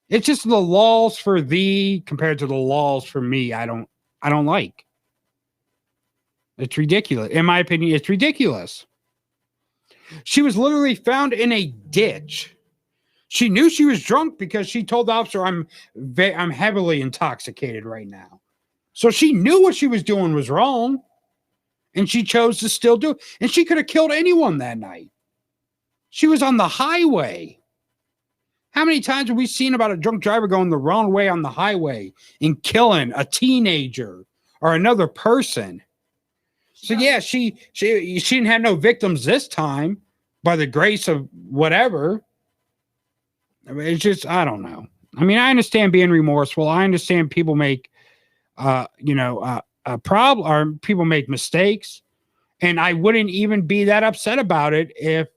It's just the laws for thee compared to the laws for me. I don't like. It's ridiculous. In my opinion, it's ridiculous. She was literally found in a ditch. She knew she was drunk because she told the officer, I'm heavily intoxicated right now. So she knew what she was doing was wrong. And she chose to still do it. And she could have killed anyone that night. She was on the highway. How many times have we seen about a drunk driver going the wrong way on the highway and killing a teenager or another person? So yeah, she didn't have no victims this time by the grace of whatever. I mean, it's just, I don't know. I mean, I understand being remorseful. I understand people make, a problem, or people make mistakes. And I wouldn't even be that upset about it if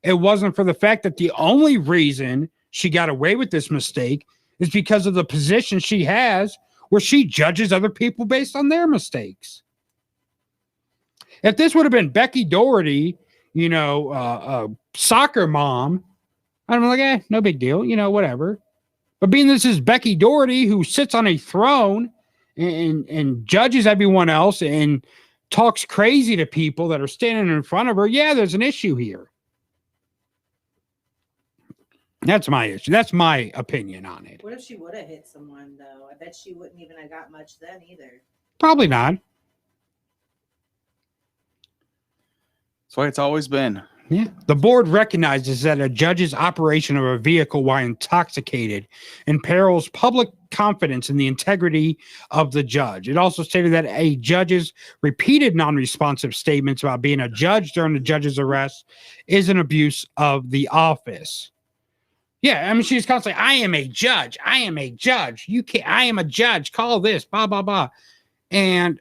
it wasn't for the fact that the only reason she got away with this mistake is because of the position she has where she judges other people based on their mistakes. If this would have been Becky Doherty, soccer mom, I'm like, no big deal, whatever. But being this is Becky Doherty, who sits on a throne and judges everyone else and talks crazy to people that are standing in front of her, there's an issue here. That's my issue. That's my opinion on it. What if she would have hit someone, though? I bet she wouldn't even have got much then either. Probably not. That's why it's always been. Yeah. The board recognizes that a judge's operation of a vehicle while intoxicated imperils public confidence in the integrity of the judge. It also stated that a judge's repeated non-responsive statements about being a judge during the judge's arrest is an abuse of the office. Yeah, I mean, she's constantly, I am a judge. I am a judge. You can't, I am a judge. Call this, blah, blah, blah. And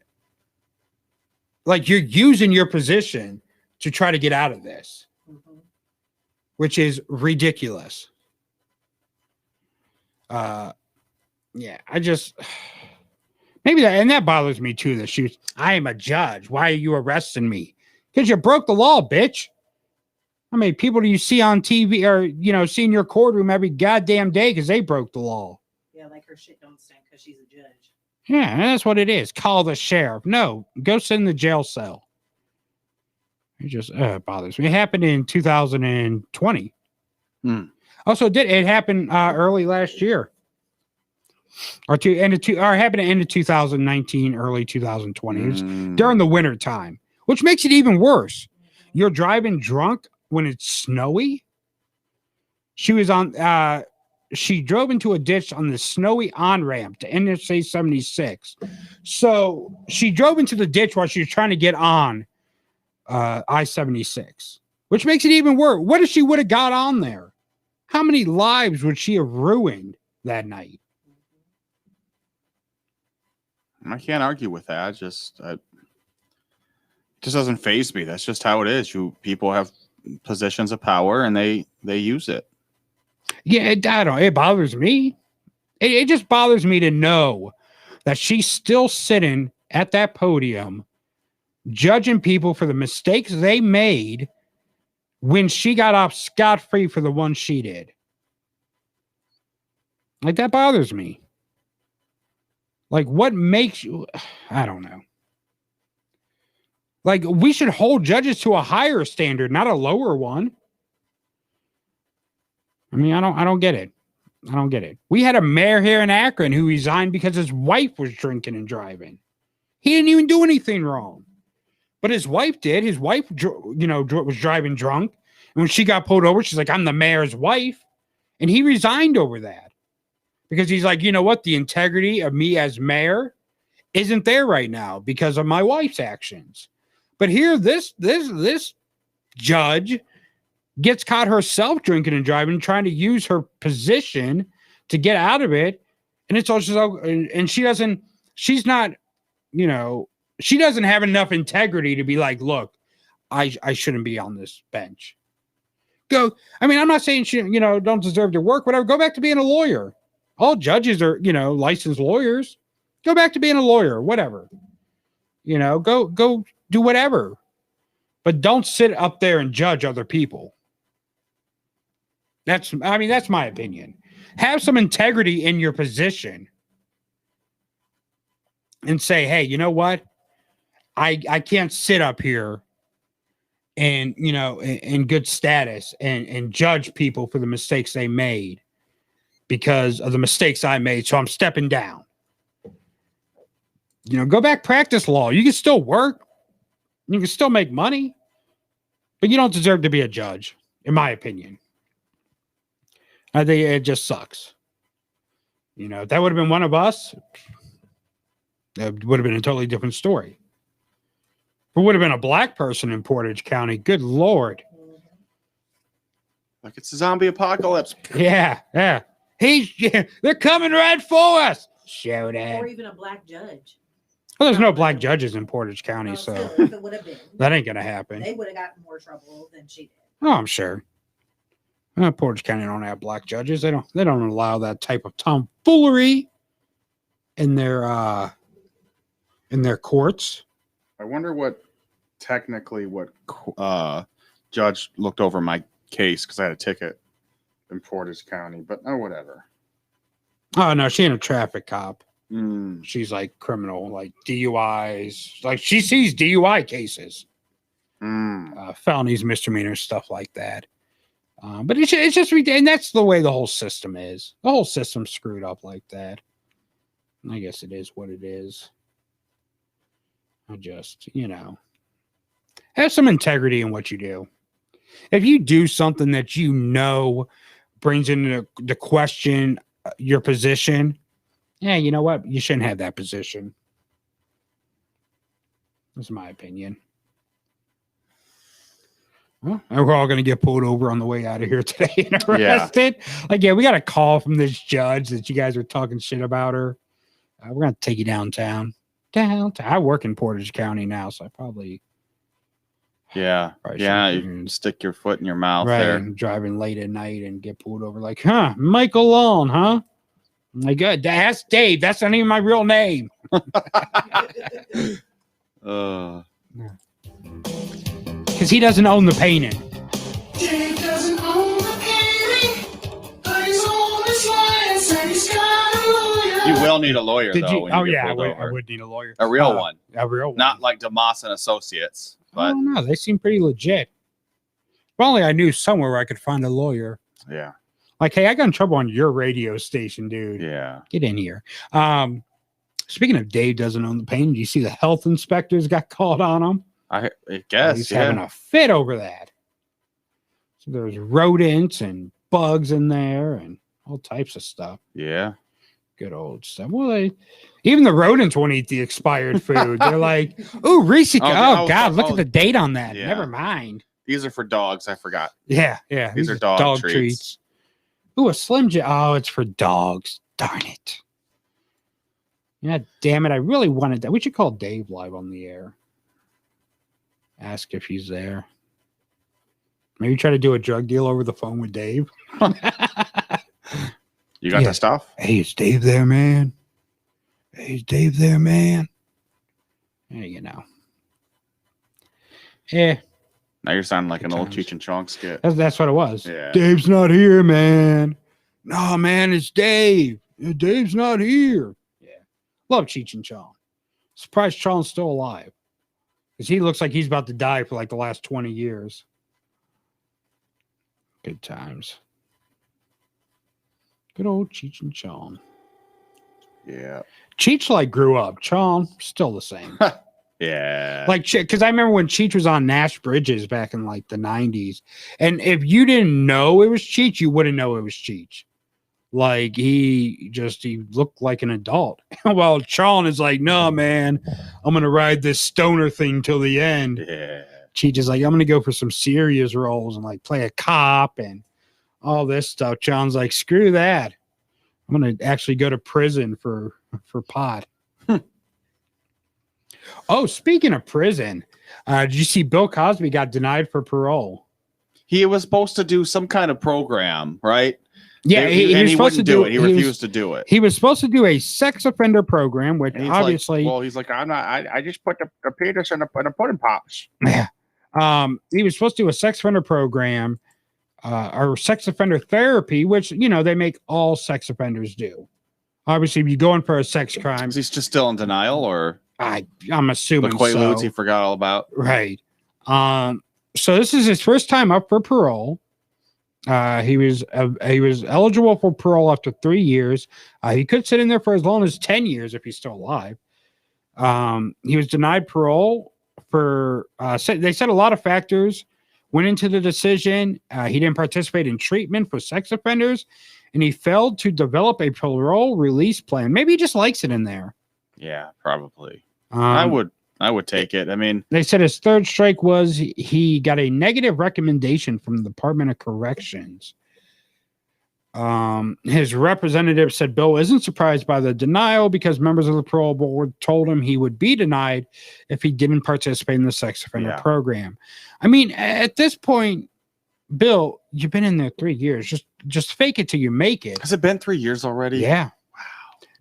like, you're using your position to try to get out of this, which is ridiculous. I just, maybe that, and that bothers me too, that she was, I am a judge. Why are you arresting me? Because you broke the law, bitch. How many people do you see on TV or, see in your courtroom every goddamn day because they broke the law? Yeah, like her shit don't stink because she's a judge. Yeah, that's what it is. Call the sheriff. No, go sit in the jail cell. It just bothers me. It happened in 2020. Also, it happened early last year. Or happened at the end of 2019, early 2020. It was during the winter time, which makes it even worse. You're driving drunk when it's snowy. She drove into a ditch on the snowy on-ramp to Interstate 76. So she drove into the ditch while she was trying to get on I-76, which makes it even worse. What if she would have got on there? How many lives would she have ruined that night? I can't argue with that. It just doesn't faze me. That's just how it is. People have positions of power and they use it. Yeah, it bothers me. It just bothers me to know that she's still sitting at that podium judging people for the mistakes they made when she got off scot-free for the one she did. Like, that bothers me. Like, what makes you... I don't know. Like, we should hold judges to a higher standard, not a lower one. I mean, I don't get it. I don't get it. We had a mayor here in Akron who resigned because his wife was drinking and driving. He didn't even do anything wrong. But his wife did. His wife, was driving drunk. And when she got pulled over, she's like, I'm the mayor's wife. And he resigned over that. Because he's like, you know what? The integrity of me as mayor isn't there right now because of my wife's actions. But here, this judge gets caught herself drinking and driving, trying to use her position to get out of it. And it's also, and she doesn't have enough integrity to be like, look, I shouldn't be on this bench. I'm not saying she, don't deserve to work, whatever. Go back to being a lawyer. All judges are, licensed lawyers. Go back to being a lawyer, whatever. Go do whatever. But don't sit up there and judge other people. That's my opinion. Have some integrity in your position. And say, hey, you know what? I can't sit up here and, in good status and judge people for the mistakes they made because of the mistakes I made. So I'm stepping down. Go back, practice law. You can still work. You can still make money, but you don't deserve to be a judge, in my opinion. I think it just sucks. If that would have been one of us, that would have been a totally different story. If it would have been a black person in Portage County, good Lord. Like it's a zombie apocalypse. Yeah. They're coming right for us. Shout Or out. even a black judge. Well, there's no black judges in Portage County, No, so still, if it would have been, that ain't gonna happen. they would have gotten more trouble than she did. Oh, I'm sure. Portage County don't have black judges. They don't allow that type of tomfoolery in their courts. I wonder what judge looked over my case because I had a ticket in Portage County, but whatever. Oh no, she ain't a traffic cop. Mm. She's like criminal, like DUIs. Like she sees DUI cases, felonies, misdemeanors, stuff like that. But it's just, and that's the way the whole system is. The whole system's screwed up like that. I guess it is what it is. I just, have some integrity in what you do. If you do something that you know brings into the question your position, yeah, you know what? You shouldn't have that position. That's my opinion. Well, and we're all going to get pulled over on the way out of here today and arrested. Yeah. We got a call from this judge that you guys are talking shit about her. We're going to take you downtown. I work in Portage County now, so I probably. Yeah. You can stick your foot in your mouth there. Driving late at night and get pulled over like, Michael Long, huh? My God, that's Dave. That's not even my real name. Because he doesn't own the painting. Dave doesn't own the painting, but he's on his license and he's got a lawyer. You will need a lawyer, though. I would need a lawyer. A real one. A real one. Not like DeMoss and Associates. But I don't know. They seem pretty legit. If only I knew somewhere where I could find a lawyer. Yeah. Like, hey, I got in trouble on your radio station, dude. Yeah. Get in here. Speaking of Dave doesn't own the painting, do you see the health inspectors got called on him? I guess he's having a fit over that. So there's rodents and bugs in there and all types of stuff. Yeah. Good old stuff. Well, even the rodents won't eat the expired food. They're like, "Ooh, Reese! God, look at the date on that." Yeah. Never mind. These are for dogs. I forgot. Yeah. These are dog treats. Ooh, a Slim Jim. Oh, it's for dogs. Darn it. Yeah, damn it. I really wanted that. We should call Dave live on the air. Ask if he's there. Maybe try to do a drug deal over the phone with Dave. You got the stuff? Hey, is Dave there, man? Yeah, Yeah. Now you're sounding like an old Cheech and Chong skit. That's what it was. Yeah. Dave's not here, man. No, man, it's Dave. Dave's not here. Yeah. Love Cheech and Chong. Surprised Chong's still alive. Because he looks like he's about to die for like the last 20 years. Good times. Good old Cheech and Chong. Yeah. Cheech like grew up. Chong still the same. Yeah. Like, because I remember when Cheech was on Nash Bridges back in like the 90s. And if you didn't know it was Cheech, you wouldn't know it was Cheech. Like, he looked like an adult. Well, Chong is like, no, man, I'm going to ride this stoner thing till the end. Yeah. Cheech is like, I'm going to go for some serious roles and like play a cop and all this stuff. Chong's like, screw that. I'm going to actually go to prison for pot. Oh, speaking of prison, did you see Bill Cosby got denied for parole? He was supposed to do some kind of program, right? Yeah, he was supposed to do it. He refused to do it. He was supposed to do a sex offender program, which obviously, he's like, I'm not. I just put the penis in a pudding pops. Yeah. He was supposed to do a sex offender program, or sex offender therapy, which they make all sex offenders do. Obviously, if you go in for a sex crime, is he just still in denial, or I'm assuming the Quaaludes so. He forgot all about, right? So this is his first time up for parole. He was eligible for parole after 3 years. He could sit in there for as long as 10 years if he's still alive. He was denied parole for. They said a lot of factors went into the decision. He didn't participate in treatment for sex offenders, and he failed to develop a parole release plan. Maybe he just likes it in there. Yeah, probably. I would I would take it. I mean, they said his third strike was he got a negative recommendation from the Department of Corrections. His representative said Bill isn't surprised by the denial because members of the parole board told him he would be denied if he didn't participate in the sex offender program. I mean, at this point, Bill, you've been in there 3 years. Just fake it till you make it. Has it been 3 years already? Yeah. Wow.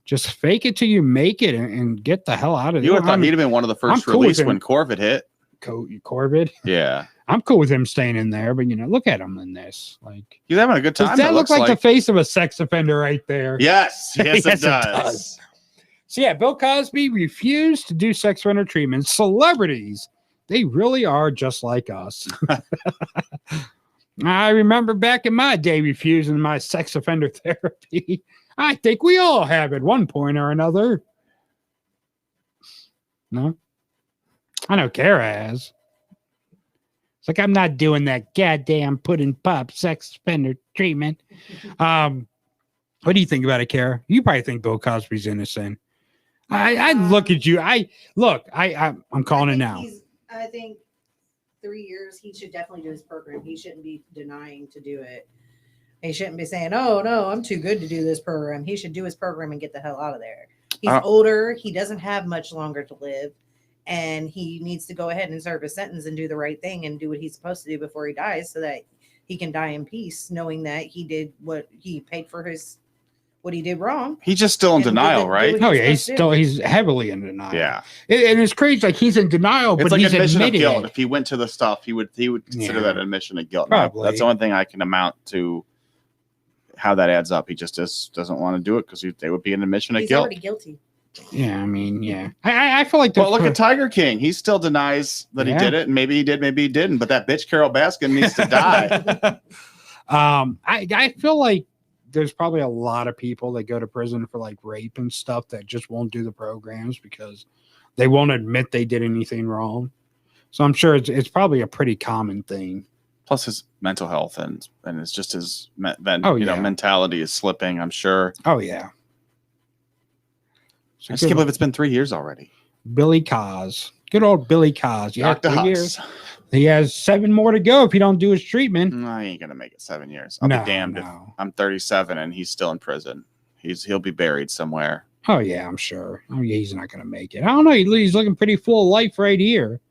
Just fake it till you make it and get the hell out of there. You would have thought he'd have been one of the first released when Corvid hit. Corvid? Yeah. I'm cool with him staying in there, but look at him in this. Like he's having a good time. Does that look like the face of a sex offender right there? Yes, yes, it does. So yeah, Bill Cosby refused to do sex offender treatment. Celebrities, they really are just like us. I remember back in my day refusing my sex offender therapy. I think we all have at one point or another. No? I know Kara has. It's like, I'm not doing that goddamn pudding pop sex offender treatment. What do you think about it, Kara? You probably think Bill Cosby's innocent. I look at you. I'm calling it now. I think 3 years, he should definitely do his program. He shouldn't be denying to do it. He shouldn't be saying, oh, no, I'm too good to do this program. He should do his program and get the hell out of there. He's older. He doesn't have much longer to live. And he needs to go ahead and serve his sentence and do the right thing and do what he's supposed to do before he dies so that he can die in peace, knowing that he did what he paid for what he did wrong. He's just still in denial, right? Oh yeah, he's heavily in denial. Yeah. And it's crazy, like he's in denial, it's but like he's admission of admitted guilt. it. If he went to the stuff, he would consider that admission of guilt. Probably. That's the only thing I can amount to how that adds up. He just doesn't want to do it because they would be an admission of He's guilt. already guilty. Yeah, I mean, yeah. I feel like well, look at Tiger King. He still denies that he did it, and maybe he did, maybe he didn't. But that bitch Carol Baskin needs to die. I feel like there's probably a lot of people that go to prison for like rape and stuff that just won't do the programs because they won't admit they did anything wrong. So I'm sure it's probably a pretty common thing. Plus his mental health and it's just his mentality is slipping. I'm sure. Oh yeah. I just can't believe it's been 3 years already. Billy Cos. Good old Billy Cos. Yeah, Dr. 3 Huss. years. He has 7 more to go if he don't do his treatment. No, he ain't gonna make it 7 years. I'll be damned if I'm 37 and he's still in prison. He'll be buried somewhere. Oh yeah, I'm sure. Oh yeah, he's not gonna make it. I don't know. He's looking pretty full of life right here.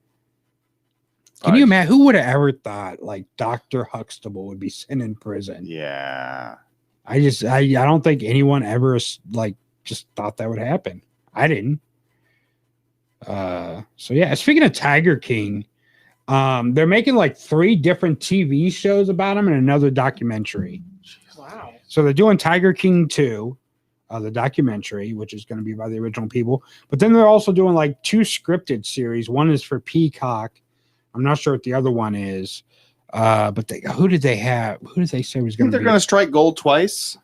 Can you imagine? Who would have ever thought like Dr. Huxtable would be sitting in prison? Yeah. I don't think anyone ever like just thought that would happen. I didn't. So yeah, speaking of Tiger King, they're making like 3 different TV shows about him and another documentary. Wow. So they're doing Tiger King 2, the documentary, which is going to be by the original people. But then they're also doing like 2 scripted series. One is for Peacock. I'm not sure what the other one is. But who did they have? Who did they say was going to be? They're going to strike gold twice.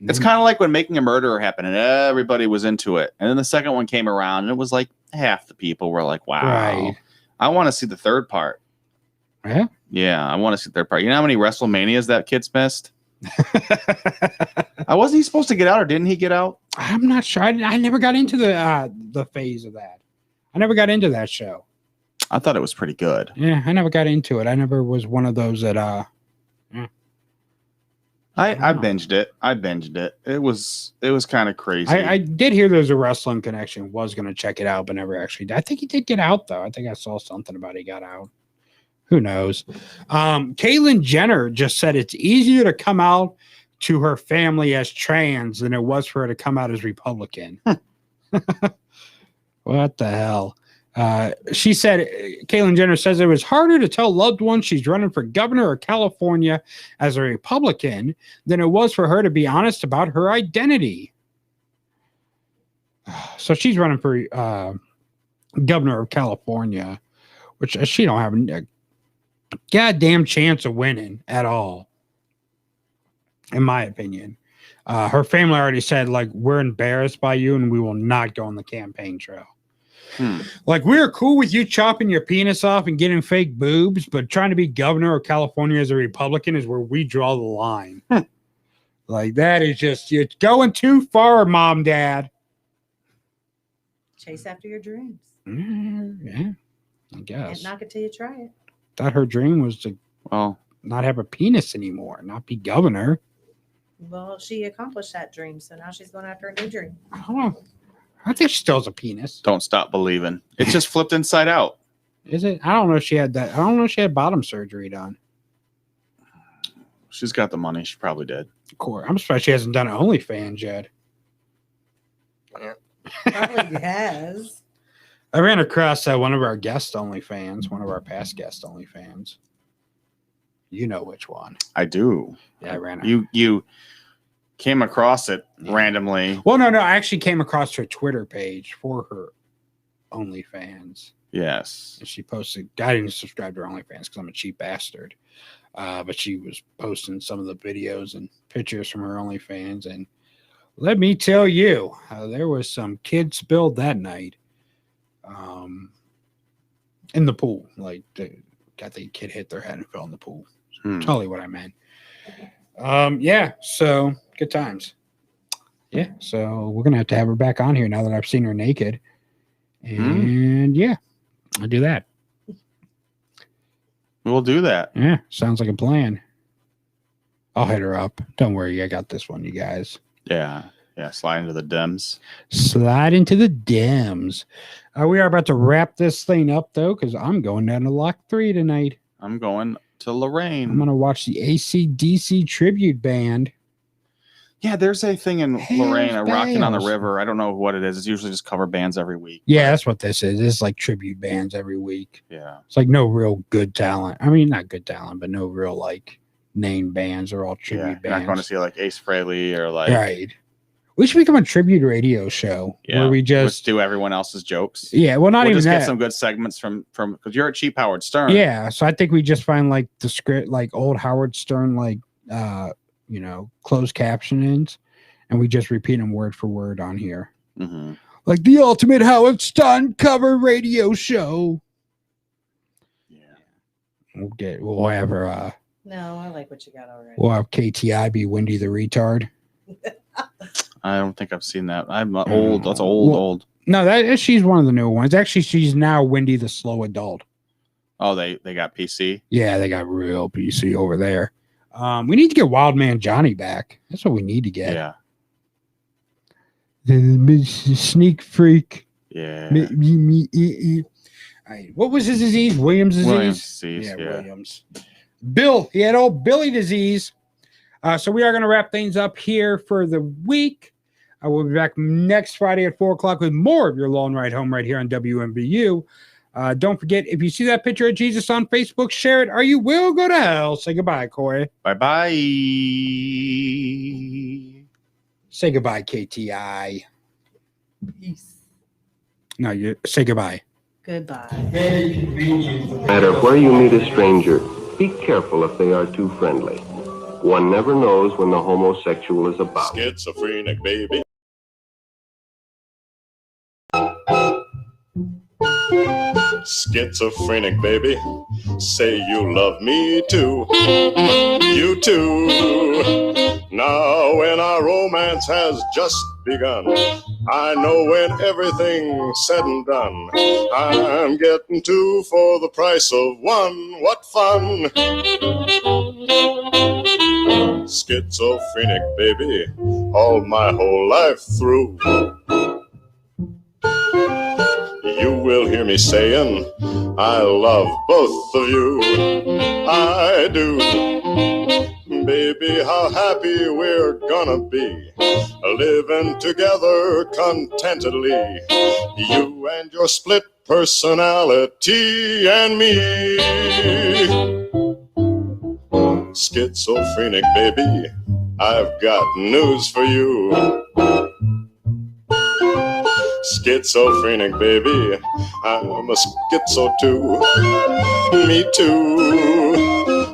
It's kind of like when Making a Murderer happened and everybody was into it. And then the second one came around and it was like half the people were like, wow, Right. I want to see the third part. Yeah? Yeah, I want to see the third part. You know how many WrestleManias that kid's missed? Wasn't he supposed to get out or didn't he get out? I'm not sure. I never got into the phase of that. I never got into that show. I thought it was pretty good. Yeah, I never got into it. I never was one of those that I binged it. It was kind of crazy. I did hear there's a wrestling connection. Was going to check it out, but never actually did. I think he did get out, though. I think I saw something about he got out. Who knows? Caitlyn Jenner just said it's easier to come out to her family as trans than it was for her to come out as Republican. What the hell? She said, Caitlyn Jenner says it was harder to tell loved ones she's running for governor of California as a Republican than it was for her to be honest about her identity. So she's running for governor of California, which she don't have a goddamn chance of winning at all, in my opinion. Her family already said, like, we're embarrassed by you and we will not go on the campaign trail. Like, we're cool with you chopping your penis off and getting fake boobs, but trying to be governor of California as a Republican is where we draw the line. Like, that is just, you're going too far, Mom, Dad. Chase after your dreams. Yeah, I guess. Can't knock it till you try it. Thought her dream was to not have a penis anymore, not be governor. Well, she accomplished that dream, so now she's going after a new dream. I don't know. I think she still has a penis. Don't stop believing. It's just flipped inside out. Is it? I don't know if she had that. I don't know if she had bottom surgery done. She's got the money. She probably did. Of course. I'm surprised she hasn't done OnlyFans yet. Probably has. I ran across one of our guest OnlyFans, one of our past guest OnlyFans. You know which one. I do. Yeah, I ran. You came across it randomly. Well, no. I actually came across her Twitter page for her OnlyFans. Yes. And she posted, I didn't subscribe to her OnlyFans because I'm a cheap bastard. But she was posting some of the videos and pictures from her OnlyFans. And let me tell you, there was some kid spilled that night in the pool. Like, I think a kid hit their head and fell in the pool. Totally what I meant. Yeah, so good times. Yeah, so we're going to have her back on here now that I've seen her naked. And yeah, I'll do that. We'll do that. Yeah, sounds like a plan. I'll hit her up. Don't worry, I got this one, you guys. Yeah, slide into the DMs. Slide into the DMs. We are about to wrap this thing up, though, because I'm going down to Lock 3 tonight. I'm going to Lorraine. I'm going to watch the AC/DC tribute band. Yeah, there's a thing in Lorraine, Rocking on the River. I don't know what it is. It's usually just cover bands every week. Yeah, that's what this is. It's like tribute bands every week. Yeah. It's like no real good talent. I mean, not good talent, but no real like name bands. They're all tribute bands. You're not going to see like Ace Frehley or like... Right. We should become a tribute radio show where we just do everyone else's jokes. Yeah, well, not we'll even just that. Get some good segments from because you're a cheap Howard Stern. Yeah, so I think we just find like the script, like old Howard Stern, like closed captionings, and we just repeat them word for word on here, like the ultimate Howard Stern cover radio show. Yeah, we'll have her. No, I like what you got already. We'll have KTI be Wendy the retard. I don't think I've seen that. I'm old. That's old. No, she's one of the new ones. Actually, she's now Wendy the slow adult. Oh, they got PC. Yeah, they got real PC over there. We need to get Wild Man Johnny back. That's what we need to get. Yeah. The sneak freak. Yeah. What was his disease? Williams disease. Williams disease. Yeah. Williams. Bill. He had old Billy disease. So we are going to wrap things up here for the week. I will be back next Friday at 4 o'clock with more of your long ride home right here on WMBU. Don't forget, if you see that picture of Jesus on Facebook, share it or you will go to hell. Say goodbye, Corey. Bye-bye. Say goodbye, KTI. Peace. No, you say goodbye. Goodbye. No matter where you meet a stranger, be careful if they are too friendly. One never knows when the homosexual is about. Schizophrenic, baby. Schizophrenic, baby. Say you love me too. You too. Now when our romance has just begun, I know when everything's said and done, I'm getting two for the price of one. What fun! Schizophrenic, baby, all my whole life through. You will hear me saying, I love both of you. I do. Baby, how happy we're gonna be, living together contentedly. You and your split personality and me. Schizophrenic, baby, I've got news for you. Schizophrenic, baby, I'm a schizo too. Me too.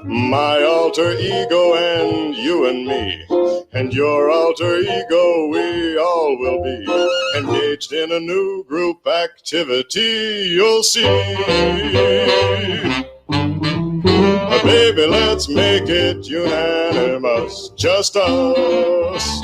My alter ego and you and me, and your alter ego, we all will be engaged in a new group activity, you'll see. Baby, let's make it unanimous, just us.